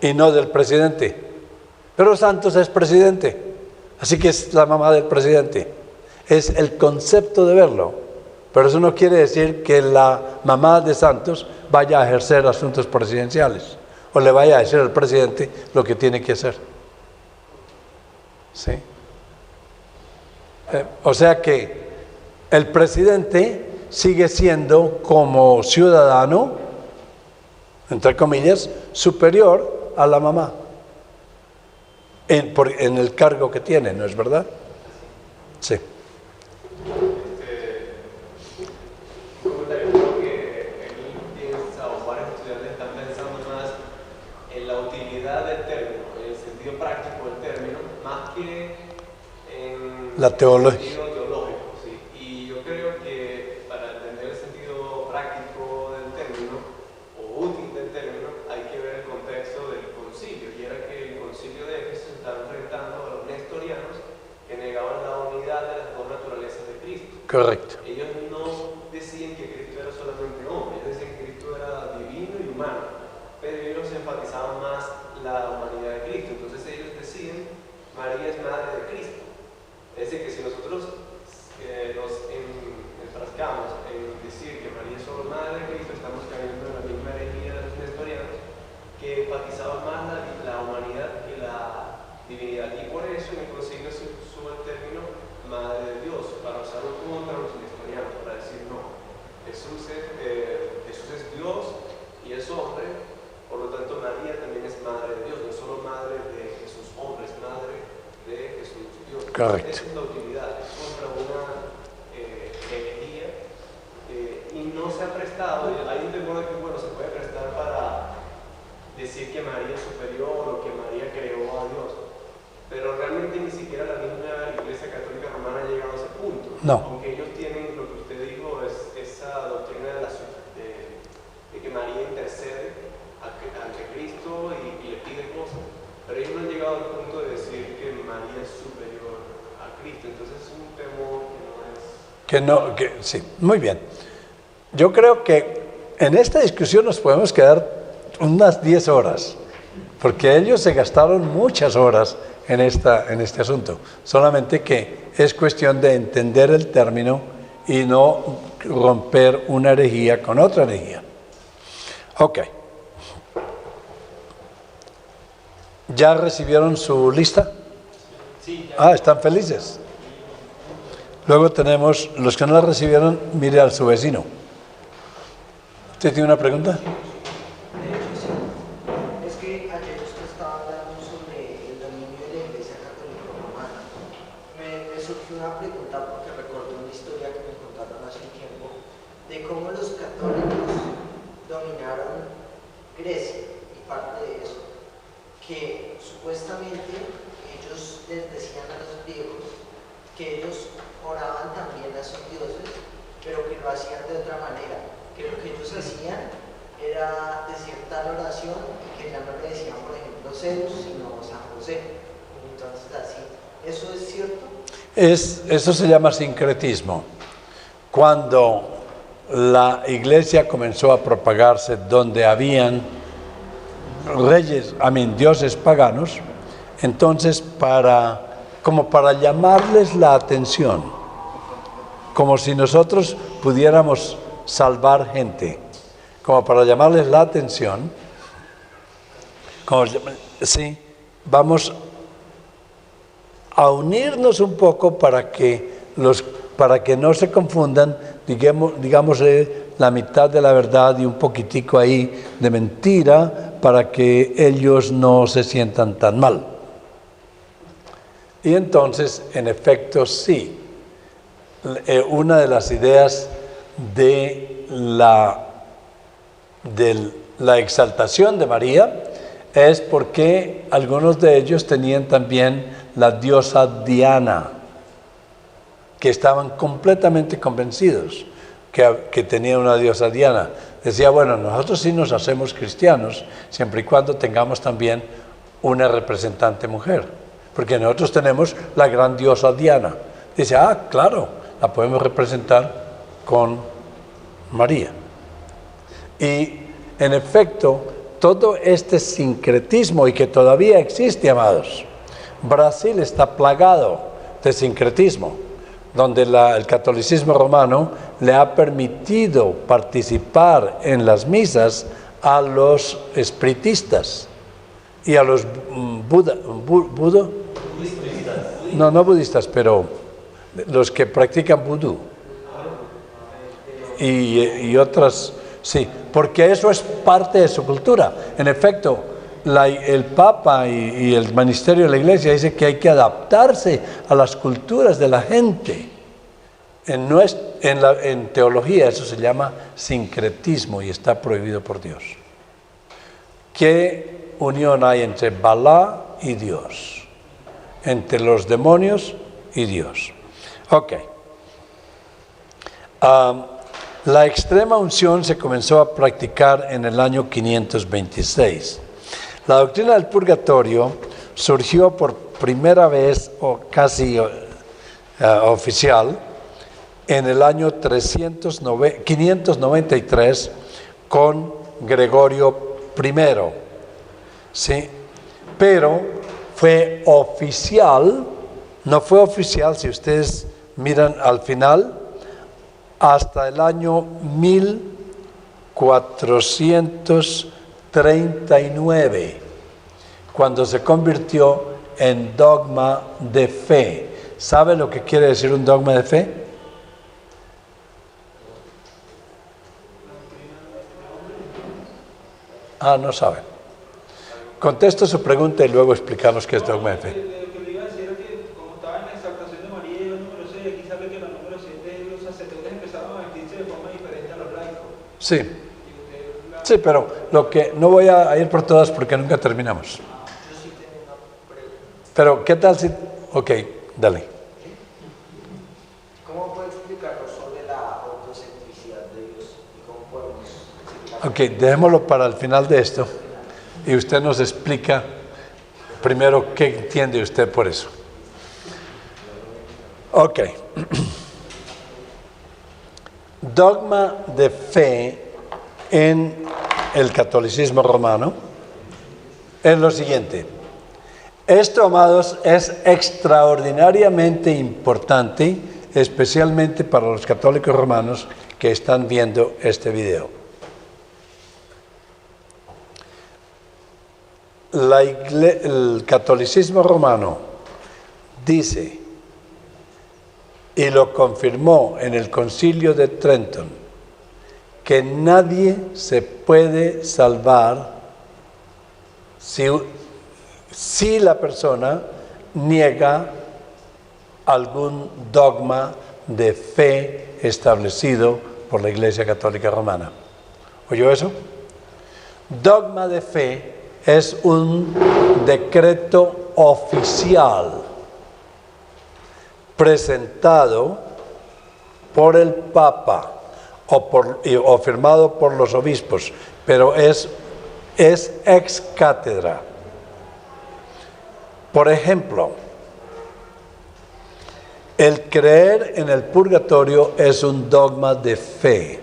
Y no del presidente. Pero Santos es presidente. Así que es la mamá del presidente. Es el concepto de verlo. Pero eso no quiere decir que la mamá de Santos vaya a ejercer asuntos presidenciales o le vaya a decir al presidente lo que tiene que hacer. ¿Sí? O sea que el presidente sigue siendo como ciudadano, entre comillas, superior a la mamá en el cargo que tiene, ¿no es verdad? Sí. Un comentario, creo que él piensa, o varios estudiantes están pensando más en la utilidad del término, en el sentido práctico del término, más que en La teología. el sentido teológico. Sí. Y yo creo que para entender el sentido práctico del término, o útil del término, hay que ver el contexto del concilio, y era que el concilio de Éfeso se estaba enfrentando a los nestorianos que negaban la unidad de las dos naturalezas de Cristo. Correcto. Ellos no decían que Cristo era solamente hombre, ellos decían que Cristo era divino y humano, pero ellos enfatizaban más la humanidad de Cristo. Entonces ellos decían, María es madre de Cristo. Es decir, que si nosotros nos enfrascamos en decir que María es solo madre de Cristo, estamos cayendo en la misma herejía de los nestorianos, que enfatizaban más la humanidad que la divinidad. Y por eso en el concilio se usó el término madre de Dios, para usarlo contra los nestorianos, para decir no, Jesús es Dios y es hombre, por lo tanto María también es madre de Dios, no es solo madre de Jesús hombre, es madre de Jesús Dios. Correcto. Esa es la utilidad, es contra una herejía y no se ha prestado, hay un temor de que bueno, se puede prestar para decir que María es superior o que María creó a Dios. Pero realmente ni siquiera la misma Iglesia Católica Romana ha llegado a ese punto. No. Aunque ellos tienen, lo que usted dijo, es esa doctrina de que María intercede ante Cristo y le pide cosas. Pero ellos no han llegado al punto de decir que María es superior a Cristo. Entonces es un temor que no es... Sí, muy bien. Yo creo que en esta discusión nos podemos quedar unas 10 horas, porque ellos se gastaron muchas horas en este asunto, solamente que es cuestión de entender el término y no romper una herejía con otra herejía. Ok. ¿Ya recibieron su lista? Sí, Ah, ¿están felices? Luego tenemos, los que no la recibieron, mire a su vecino. ¿Usted tiene una pregunta? De hecho, sí. Es que ayer usted estaba hablando sobre el dominio de la Iglesia Católica Romana. Me surgió una pregunta porque recordé una historia que me contaron hace un tiempo de cómo los católicos dominaron Grecia y parte de eso, que supuestamente ellos les decían a los griegos que ellos oraban también a sus dioses, pero que lo hacían de otra manera. Que lo que ellos hacían era decir tal oración y que ya no le decían, por ejemplo, Zeus, sino San José. Entonces, así, ¿eso es cierto? Eso se llama sincretismo. Cuando la iglesia comenzó a propagarse donde habían dioses paganos, entonces como para llamarles la atención, como si nosotros pudiéramos salvar gente, como para llamarles la atención, sí, vamos a unirnos un poco para que no se confundan, digamos la mitad de la verdad y un poquitico ahí de mentira, para que ellos no se sientan tan mal. Y entonces, en efecto, sí, una de las ideas de la exaltación de María es porque algunos de ellos tenían también la diosa Diana, que estaban completamente convencidos que tenía una diosa Diana. Decía, bueno, nosotros sí nos hacemos cristianos, siempre y cuando tengamos también una representante mujer, porque nosotros tenemos la gran diosa Diana. Dice, claro, la podemos representar con María. Y en efecto, todo este sincretismo, y que todavía existe, amados, Brasil está plagado de sincretismo, donde el catolicismo romano le ha permitido participar en las misas a los espiritistas y a los no budistas, pero los que practican vudú y otras, sí, porque eso es parte de su cultura. En efecto, el Papa y el ministerio de la Iglesia dice que hay que adaptarse a las culturas de la gente. En teología eso se llama sincretismo y está prohibido por Dios. ¿Qué unión hay entre Balá y Dios? Entre los demonios y Dios. Ok. La extrema unción se comenzó a practicar en el año 526. La doctrina del purgatorio surgió por primera vez, o casi oficial, en el año 593 con Gregorio I. ¿Sí? Pero fue oficial, no fue oficial, si ustedes miran al final, hasta el año 1439, cuando se convirtió en dogma de fe. ¿Sabe lo que quiere decir un dogma de fe? No saben. Contesto su pregunta y luego explicamos qué es dogma de fe. Lo que le iba a decir era que, como estaba en la exaltación de María y los número 6, aquí sabe que los número 7 los sacerdotes empezaron a vestirse de forma diferente a los laicos. Sí. Sí, pero lo que no voy a ir por todas porque nunca terminamos. Pero, ¿qué tal si...? Ok, dale. ¿Cómo puede explicarnos sobre la autocentricidad de Dios y cómo podemos explicarlo? Ok, dejémoslo para el final de esto y usted nos explica primero qué entiende usted por eso. Ok. Dogma de fe en el catolicismo romano es lo siguiente. Esto, amados, es extraordinariamente importante, especialmente para los católicos romanos que están viendo este video. El catolicismo romano dice, y lo confirmó en el Concilio de Trenton, que nadie se puede salvar si la persona niega algún dogma de fe establecido por la Iglesia Católica Romana. ¿Oyó eso? Dogma de fe es un decreto oficial presentado por el Papa o firmado por los obispos, pero es ex cátedra. Por ejemplo, el creer en el purgatorio es un dogma de fe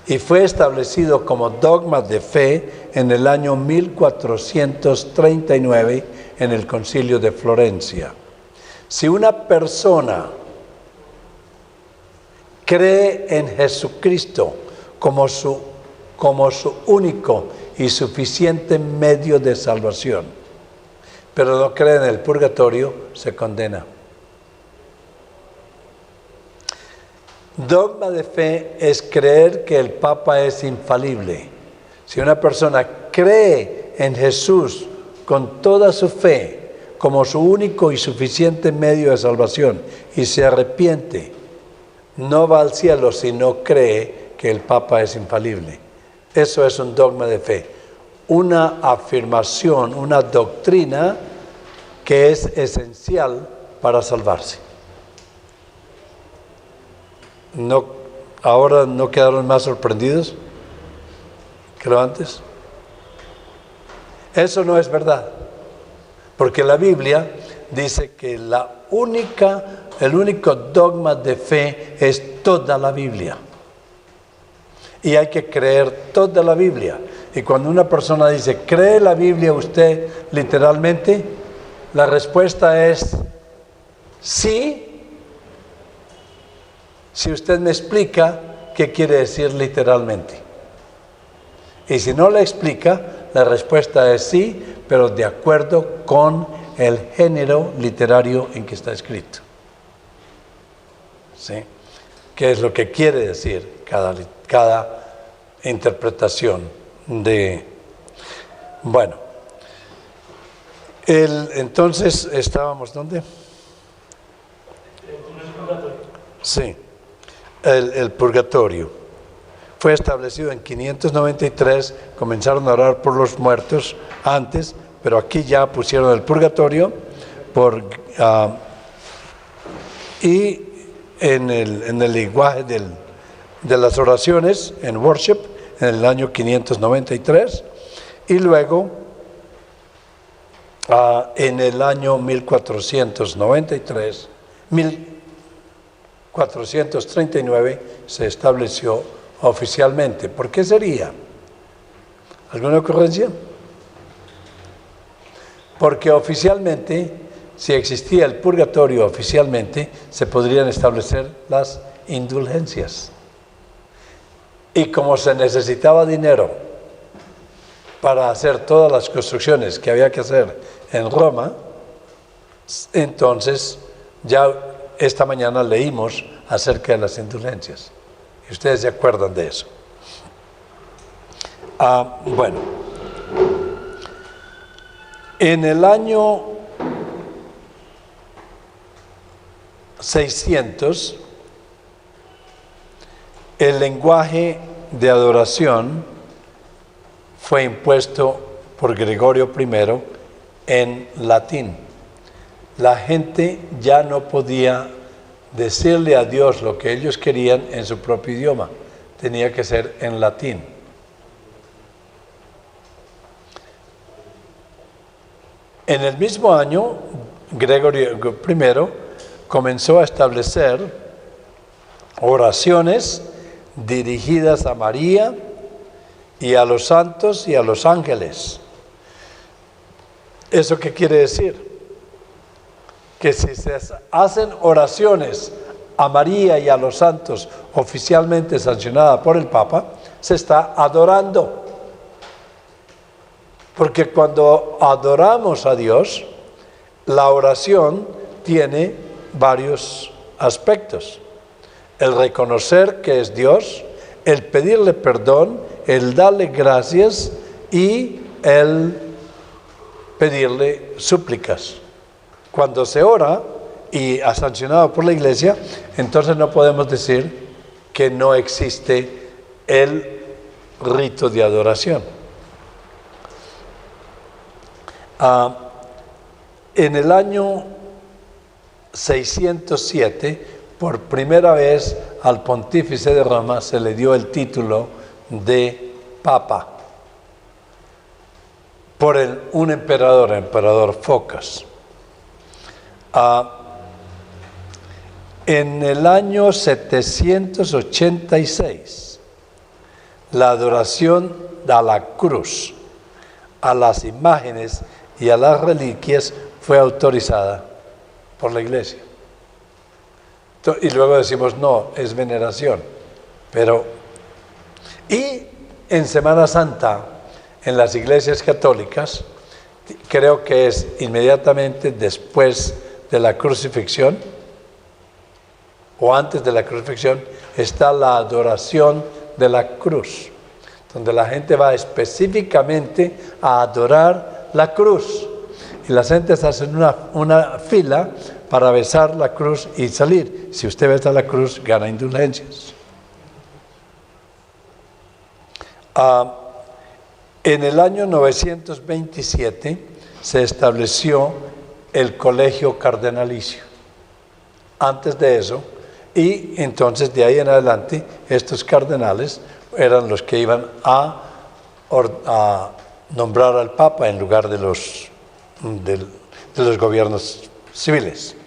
y fue establecido como dogma de fe en el año 1439 en el Concilio de Florencia. Si una persona cree en Jesucristo como su único y suficiente medio de salvación, pero no cree en el purgatorio, se condena. Dogma de fe es creer que el Papa es infalible. Si una persona cree en Jesús con toda su fe como su único y suficiente medio de salvación y se arrepiente, no va al cielo si no cree que el Papa es infalible. Eso es un dogma de fe, una afirmación, una doctrina que es esencial para salvarse. ¿Ahora no quedaron más sorprendidos que lo antes? Eso no es verdad, porque la Biblia dice que el único dogma de fe es toda la Biblia. Y hay que creer toda la Biblia. Y cuando una persona dice, ¿cree la Biblia usted literalmente? La respuesta es sí si usted me explica qué quiere decir literalmente. Y si no le explica, la respuesta es sí, pero de acuerdo con el género literario en que está escrito. ¿Sí? ¿Qué es lo que quiere decir cada interpretación de... Bueno, entonces estábamos, ¿dónde? Sí, el purgatorio. Fue establecido en 593, comenzaron a orar por los muertos antes, pero aquí ya pusieron el purgatorio y en el lenguaje de las oraciones, en worship, en el año 593, y luego en el año 1439 se estableció oficialmente. ¿Por qué sería? ¿Alguna ocurrencia? Porque oficialmente, si existía el purgatorio oficialmente, se podrían establecer las indulgencias. Y como se necesitaba dinero para hacer todas las construcciones que había que hacer en Roma, entonces ya esta mañana leímos acerca de las indulgencias. Y ustedes se acuerdan de eso. Bueno, en el año 600, el lenguaje de adoración fue impuesto por Gregorio I en latín. La gente ya no podía decirle a Dios lo que ellos querían en su propio idioma, tenía que ser en latín. En el mismo año, Gregorio I comenzó a establecer oraciones dirigidas a María y a los santos y a los ángeles. ¿Eso qué quiere decir? Que si se hacen oraciones a María y a los santos oficialmente sancionadas por el Papa, se está adorando. Porque cuando adoramos a Dios, la oración tiene varios aspectos. El reconocer que es Dios, el pedirle perdón, el darle gracias y el pedirle súplicas. Cuando se ora y ha sancionado por la Iglesia, entonces no podemos decir que no existe el rito de adoración. En el año 607, por primera vez al pontífice de Roma se le dio el título de Papa por un emperador Focas. En el año 786, la adoración a la cruz, a las imágenes y a las reliquias fue autorizada por la Iglesia. Y luego decimos, no, es veneración. Y en Semana Santa, en las iglesias católicas, creo que es inmediatamente después de la crucifixión, o antes de la crucifixión, está la adoración de la cruz, donde la gente va específicamente a adorar la cruz. Y las gentes hacen una fila para besar la cruz y salir. Si usted besa la cruz, gana indulgencias. En el año 927 se estableció el colegio cardenalicio. Antes de eso, y entonces de ahí en adelante, estos cardenales eran los que iban a nombrar al Papa en lugar de los gobiernos civiles.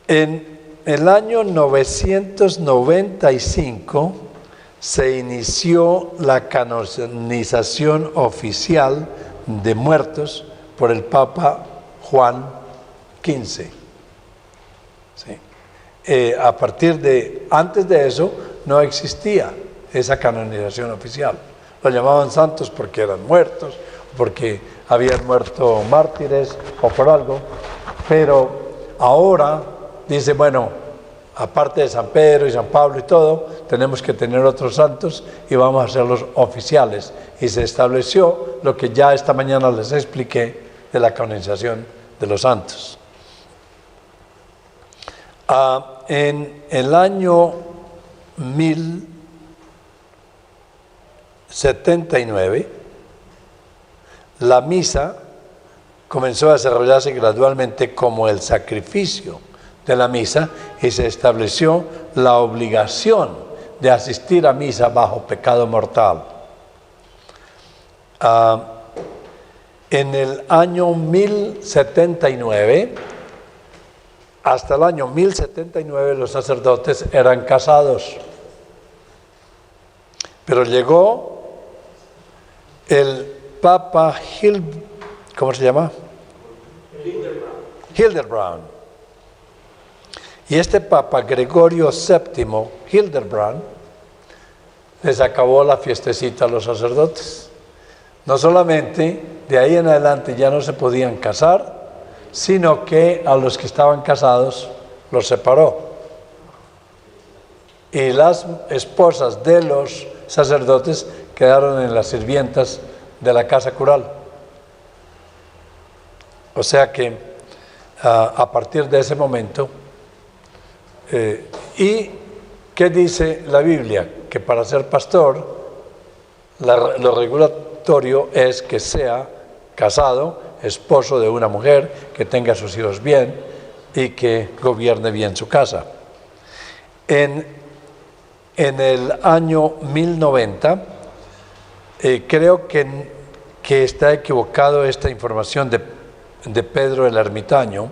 En el año 995 se inició la canonización oficial de muertos por el Papa Juan XV. ¿Sí? a partir de, antes de eso, no existía esa canonización oficial. Lo llamaban santos porque eran muertos, porque habían muerto mártires o por algo, pero ahora dice, bueno, aparte de San Pedro y San Pablo y todo, tenemos que tener otros santos y vamos a hacerlos oficiales. Y se estableció lo que ya esta mañana les expliqué de la canonización de los santos. En el año 1079, la misa comenzó a desarrollarse gradualmente como el sacrificio de la misa y se estableció la obligación de asistir a misa bajo pecado mortal. En el año 1079, hasta el año 1079 los sacerdotes eran casados, pero llegó el Papa ¿cómo se llama? Hildebrand. Y este Papa Gregorio VII Hildebrand les acabó la fiestecita a los sacerdotes. No solamente de ahí en adelante ya no se podían casar, sino que a los que estaban casados los separó. Y las esposas de los sacerdotes quedaron en las sirvientas de la casa cural. O sea que a partir de ese momento, ¿y qué dice la Biblia? Que para ser pastor, lo regulatorio es que sea casado, esposo de una mujer, que tenga a sus hijos bien y que gobierne bien su casa. En el año 1090, creo que está equivocado esta información de Pedro el Ermitaño,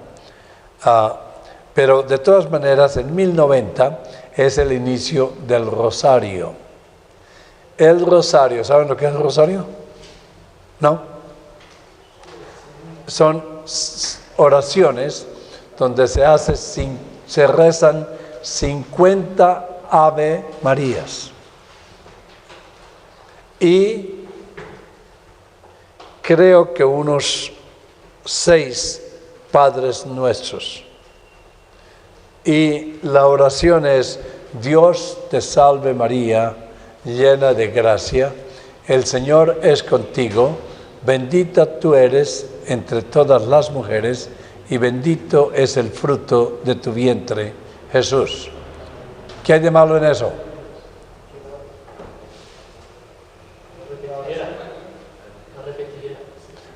pero de todas maneras en 1090 es el inicio del rosario. El rosario, ¿saben lo que es el rosario? ¿No? Son oraciones donde se rezan 50 Ave Marías. Y creo que unos 6 Padres Nuestros. Y la oración es: Dios te salve María, llena de gracia, el Señor es contigo, bendita tú eres entre todas las mujeres y bendito es el fruto de tu vientre, Jesús. ¿Qué hay de malo en eso?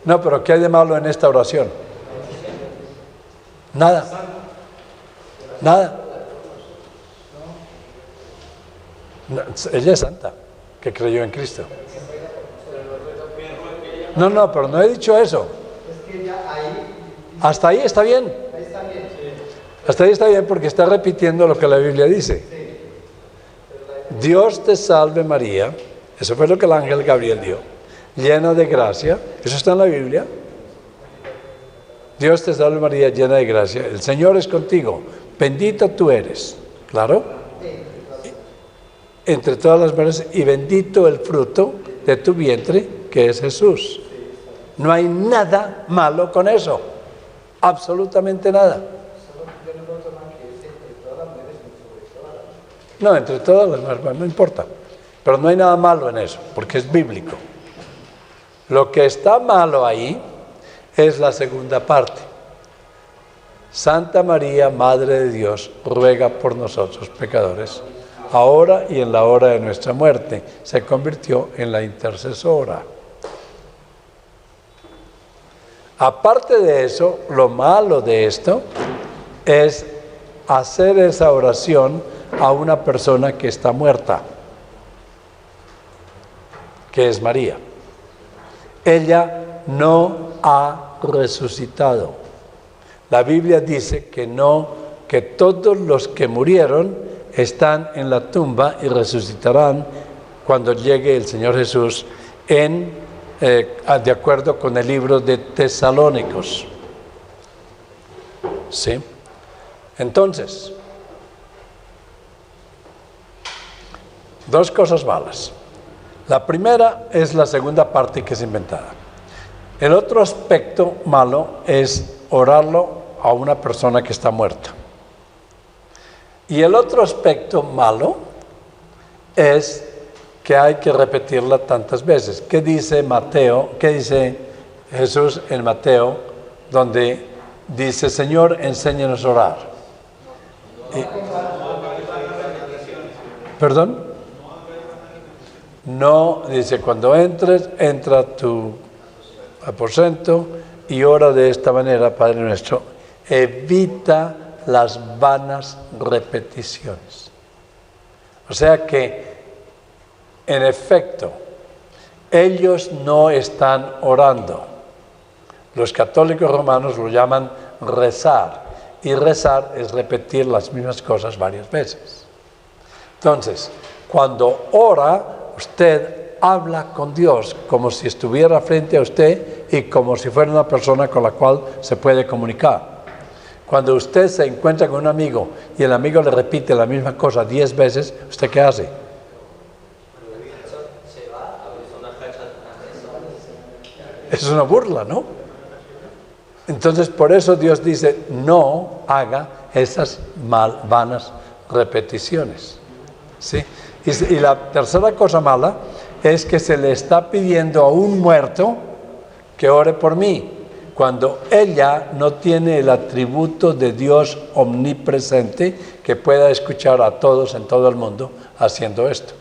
No, pero ¿qué hay de malo en esta oración? Nada. Nada. No, ella es santa, que creyó en Cristo. No, pero no he dicho eso. Hasta ahí está bien. Hasta ahí está bien porque está repitiendo lo que la Biblia dice. Dios te salve María, eso fue lo que el ángel Gabriel dio, llena de gracia, eso está en la Biblia. Dios te salve María, llena de gracia, el Señor es contigo, bendita tú eres, claro, entre todas las mujeres, y bendito el fruto de tu vientre, que es Jesús. No hay nada malo con eso, absolutamente nada. No, entre todas las mujeres, no importa, pero no hay nada malo en eso, porque es bíblico. Lo que está malo ahí es la segunda parte. Santa María, Madre de Dios, ruega por nosotros pecadores, ahora y en la hora de nuestra muerte. Se convirtió en la intercesora. Aparte de eso, lo malo de esto es hacer esa oración a una persona que está muerta, que es María. Ella no ha resucitado. La Biblia dice que todos los que murieron están en la tumba y resucitarán cuando llegue el Señor Jesús de acuerdo con el libro de Tesalónicos. ¿Sí? Entonces, Dos cosas malas. La primera es la segunda parte que es inventada. El otro aspecto malo es orarlo a una persona que está muerta. Y el otro aspecto malo es que hay que repetirla tantas veces. ¿Qué dice Mateo? ¿Qué dice Jesús en Mateo? Donde dice, Señor, enséñanos a orar. ¿Perdón? No, dice, cuando entres, entra a tu aposento y ora de esta manera, Padre nuestro. Evita las vanas repeticiones. O sea que, en efecto, ellos no están orando. Los católicos romanos lo llaman rezar. Y rezar es repetir las mismas cosas varias veces. Entonces, cuando ora, usted habla con Dios como si estuviera frente a usted y como si fuera una persona con la cual se puede comunicar. Cuando usted se encuentra con un amigo y el amigo le repite la misma cosa 10 veces, ¿usted qué hace? Es una burla, ¿no? Entonces, por eso Dios dice, no haga esas vanas repeticiones. ¿Sí? Y la tercera cosa mala es que se le está pidiendo a un muerto que ore por mí, cuando ella no tiene el atributo de Dios omnipresente que pueda escuchar a todos en todo el mundo haciendo esto.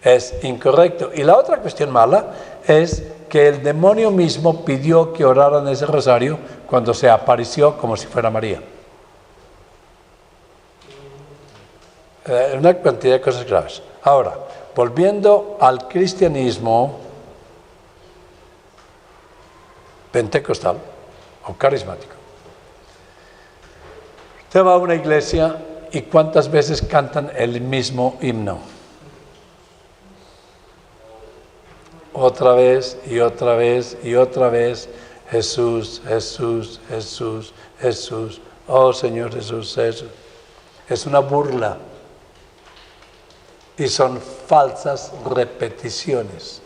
Es incorrecto. Y la otra cuestión mala es que el demonio mismo pidió que oraran ese rosario cuando se apareció como si fuera María. Una cantidad de cosas graves. Ahora, volviendo al cristianismo pentecostal o carismático. Usted va a una iglesia y ¿cuántas veces cantan el mismo himno? Otra vez y otra vez y otra vez. Jesús, Jesús, Jesús, Jesús. Oh Señor Jesús, Jesús. Es una burla. Y son falsas repeticiones,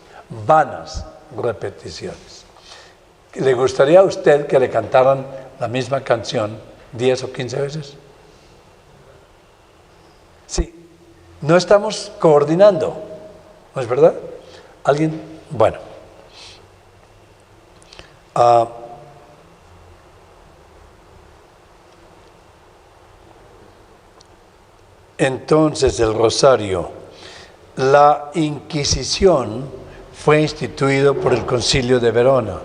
vanas repeticiones. ¿Le gustaría a usted que le cantaran la misma canción 10 o 15 veces? Sí, no estamos coordinando, ¿no es verdad? ¿Alguien? Bueno. Entonces el rosario, la Inquisición fue instituido por el Concilio de Verona,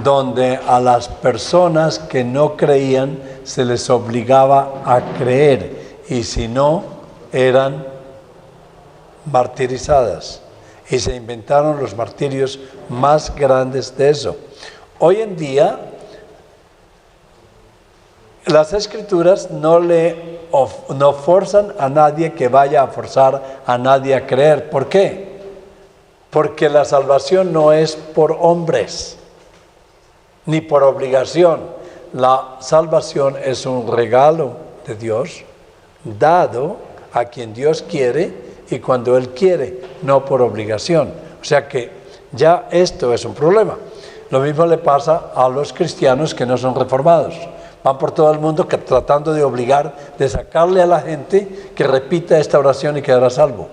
donde a las personas que no creían se les obligaba a creer y si no, eran martirizadas. Y se inventaron los martirios más grandes de eso. Hoy en día, las Escrituras no forzan a nadie que vaya a forzar a nadie a creer. ¿Por qué? Porque la salvación no es por hombres, ni por obligación. La salvación es un regalo de Dios, dado a quien Dios quiere y cuando Él quiere, no por obligación. O sea que ya esto es un problema. Lo mismo le pasa a los cristianos que no son reformados. Van por todo el mundo tratando de obligar, de sacarle a la gente que repita esta oración y quedará salvo.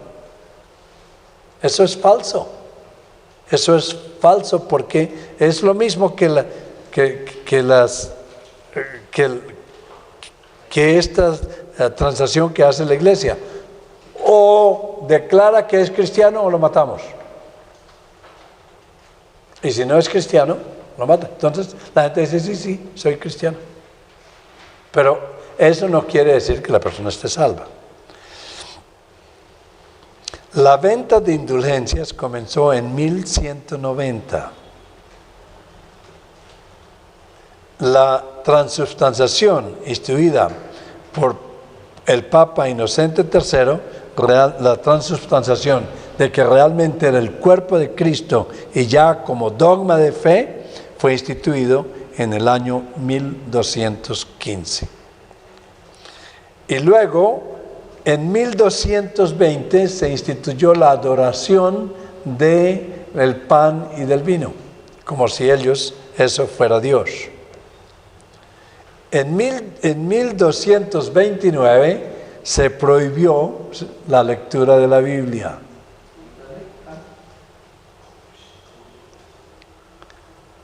Eso es falso. Eso es falso porque es lo mismo que esta transacción que hace la iglesia. O declara que es cristiano o lo matamos. Y si no es cristiano, lo mata. Entonces la gente dice, sí, soy cristiano. Pero eso no quiere decir que la persona esté salva. La venta de indulgencias comenzó en 1190. La transubstanciación instituida por el Papa Inocente III, la transubstanciación de que realmente era el cuerpo de Cristo y ya como dogma de fe, fue instituido en el año 1215. Y luego En 1220 se instituyó la adoración del pan y del vino, como si eso fuera Dios. En 1229 se prohibió la lectura de la Biblia.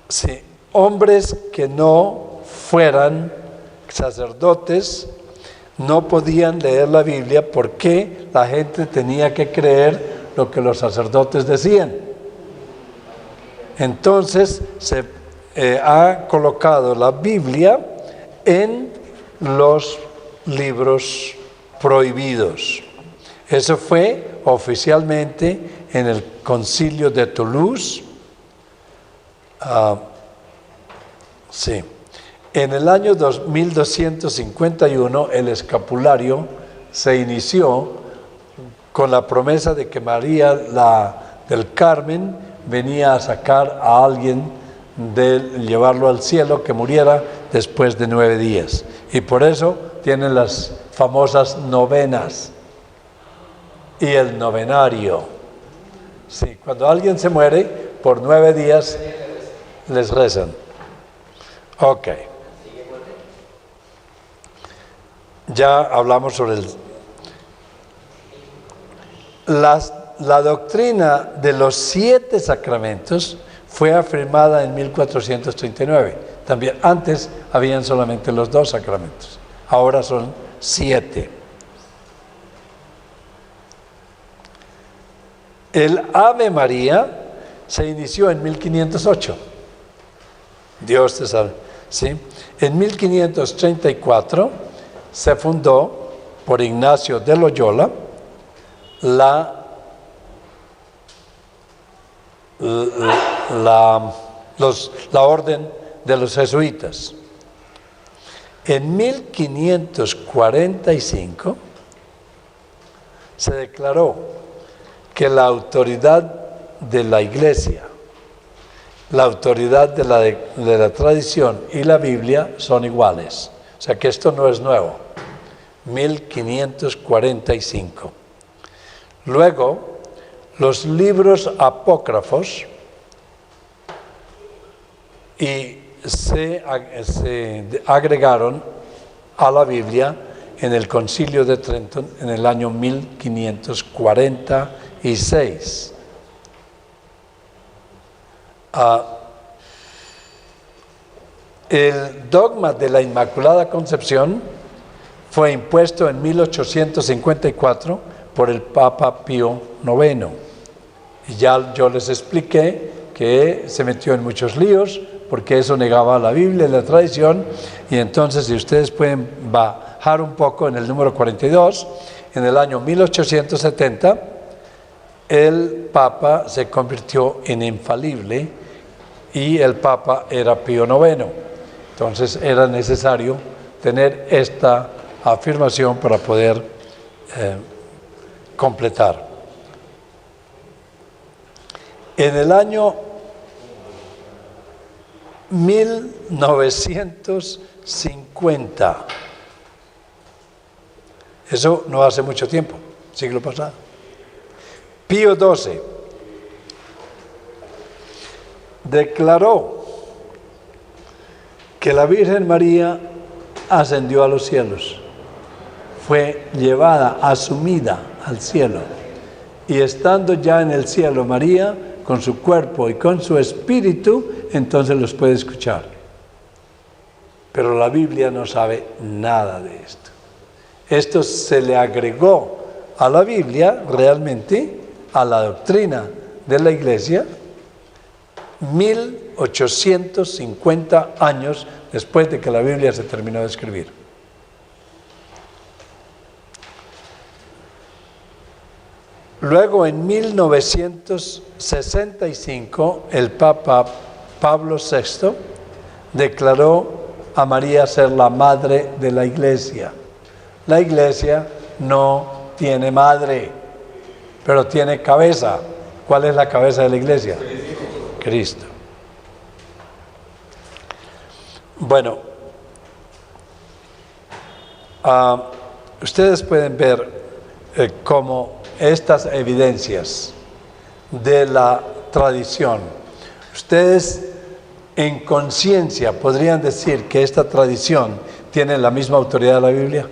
Sí, hombres que no fueran sacerdotes no podían leer la Biblia porque la gente tenía que creer lo que los sacerdotes decían. Entonces se ha colocado la Biblia en los libros prohibidos. Eso fue oficialmente en el Concilio de Toulouse. Sí. En el año 1251 el escapulario se inició con la promesa de que María del Carmen venía a sacar a alguien, llevarlo al cielo, que muriera después de 9 días. Y por eso tienen las famosas novenas y el novenario. Sí, cuando alguien se muere, por 9 días les rezan. Ok. Ya hablamos sobre la doctrina de los 7 sacramentos fue afirmada en 1439. También antes habían solamente los 2 sacramentos, ahora son 7. El Ave María se inició en 1508. Dios te salve. ¿Sí? En 1534 se fundó por Ignacio de Loyola la orden de los jesuitas. En 1545 se declaró que la autoridad de la Iglesia, la autoridad de la tradición y la Biblia son iguales. O sea que esto no es nuevo. 1545. Luego, los libros apócrifos se agregaron a la Biblia en el Concilio de Trento en el año 1546. El dogma de la Inmaculada Concepción fue impuesto en 1854 por el Papa Pío IX. Y ya yo les expliqué que se metió en muchos líos porque eso negaba la Biblia y la tradición. Y entonces, si ustedes pueden bajar un poco en el número 42, en el año 1870, el Papa se convirtió en infalible y el Papa era Pío IX. Entonces era necesario tener esta afirmación para poder completar. En el año 1950, eso no hace mucho tiempo, siglo pasado, Pío XII declaró que la Virgen María ascendió a los cielos, fue llevada, asumida al cielo, y estando ya en el cielo María, con su cuerpo y con su espíritu, entonces los puede escuchar. Pero la Biblia no sabe nada de esto. Esto se le agregó a la Biblia, realmente, a la doctrina de la Iglesia, 1850 años después de que la Biblia se terminó de escribir. Luego, en 1965, el Papa Pablo VI declaró a María ser la madre de la Iglesia. La Iglesia no tiene madre, pero tiene cabeza. ¿Cuál es la cabeza de la Iglesia? Cristo. Bueno, ustedes pueden ver como estas evidencias de la tradición, ¿ustedes en conciencia podrían decir que esta tradición tiene la misma autoridad de la Biblia?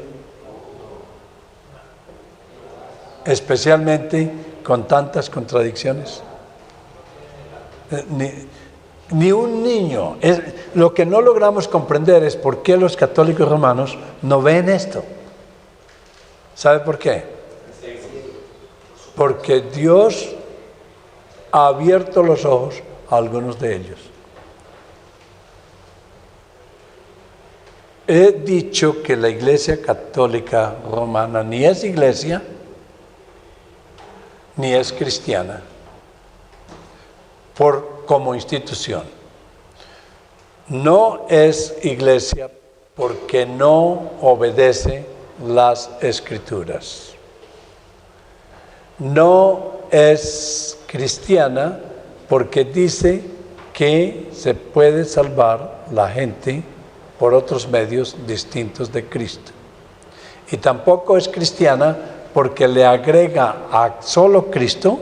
Especialmente con tantas contradicciones. Ni un niño. Lo que no logramos comprender es por qué los católicos romanos no ven esto. ¿Sabe por qué? Porque Dios ha abierto los ojos a algunos de ellos. He dicho que la Iglesia Católica Romana ni es iglesia, ni es cristiana, como institución. No es iglesia porque no obedece las Escrituras. No es cristiana porque dice que se puede salvar la gente por otros medios distintos de Cristo. Y tampoco es cristiana porque le agrega a solo Cristo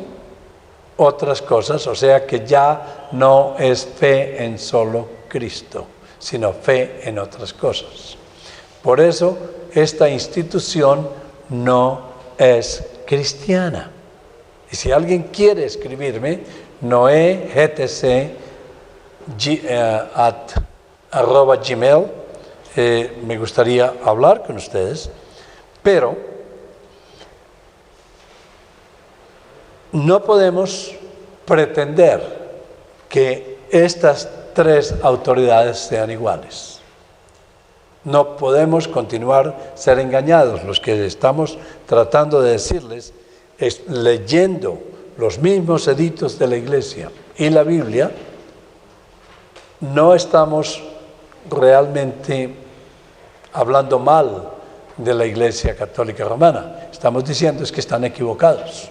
otras cosas, o sea que ya no es fe en solo Cristo, sino fe en otras cosas. Por eso esta institución no es cristiana. Y si alguien quiere escribirme, noegtc@gmail, me gustaría hablar con ustedes, pero no podemos pretender que estas tres autoridades sean iguales. No podemos continuar a ser engañados. Los que estamos tratando de decirles, leyendo los mismos edictos de la Iglesia y la Biblia, no estamos realmente hablando mal de la Iglesia Católica Romana. Estamos diciendo es que están equivocados.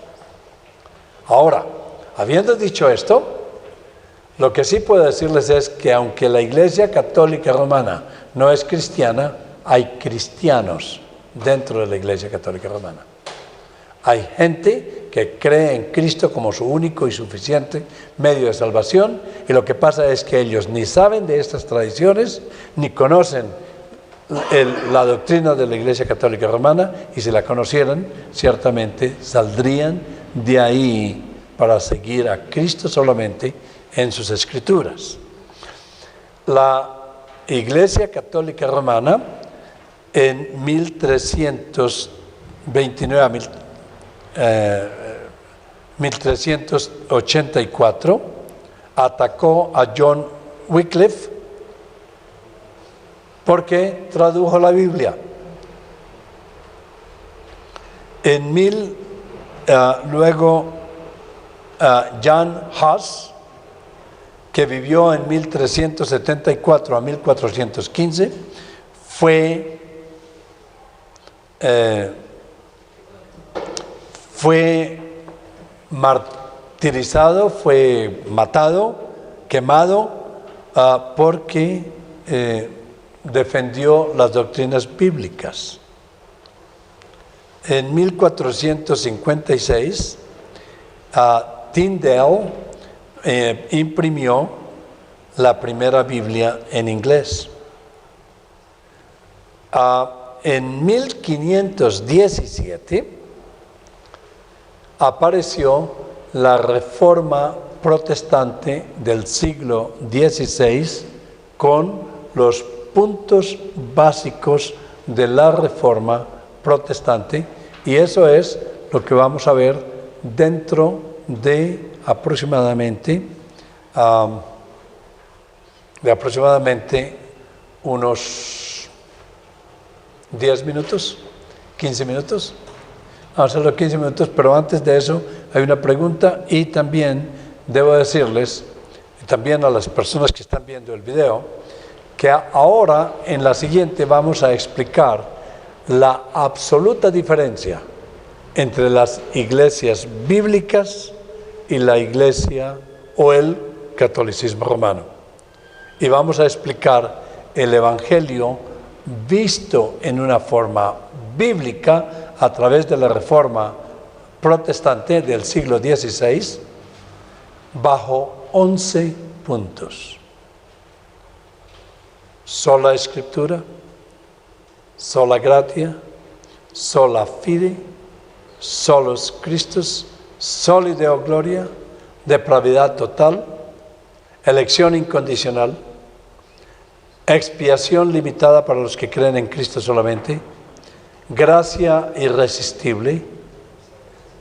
Ahora, habiendo dicho esto, lo que sí puedo decirles es que aunque la Iglesia Católica Romana no es cristiana, hay cristianos dentro de la Iglesia Católica Romana. Hay gente que cree en Cristo como su único y suficiente medio de salvación, y lo que pasa es que ellos ni saben de estas tradiciones, ni conocen la doctrina de la Iglesia Católica Romana, y si la conocieran, ciertamente saldrían de ahí para seguir a Cristo solamente en sus Escrituras. La Iglesia Católica Romana en 1384 atacó a John Wycliffe porque tradujo la Biblia. Luego Jan Hus, que vivió en 1374 a 1415, fue martirizado, fue matado, quemado, porque defendió las doctrinas bíblicas. En 1456, Tyndale imprimió la primera Biblia en inglés. En 1517 apareció la Reforma Protestante del siglo XVI con los puntos básicos de la Reforma Protestante, y eso es lo que vamos a ver dentro de aproximadamente unos 10 minutos, 15 minutos. Vamos a hacerlo 15 minutos, pero antes de eso hay una pregunta, y también debo decirles, y también a las personas que están viendo el video, que ahora en la siguiente vamos a explicar la absoluta diferencia entre las iglesias bíblicas y la iglesia o el catolicismo romano. Y vamos a explicar el Evangelio visto en una forma bíblica a través de la Reforma protestante del siglo XVI bajo 11 puntos. Sola Escritura, sola gratia, sola fide, solus Christus, soli Deo gloria, depravidad total, elección incondicional, expiación limitada para los que creen en Cristo solamente, gracia irresistible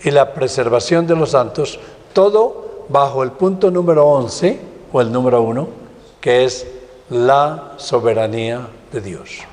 y la preservación de los santos, todo bajo el punto número 11 o el número 1, que es la soberanía de Dios.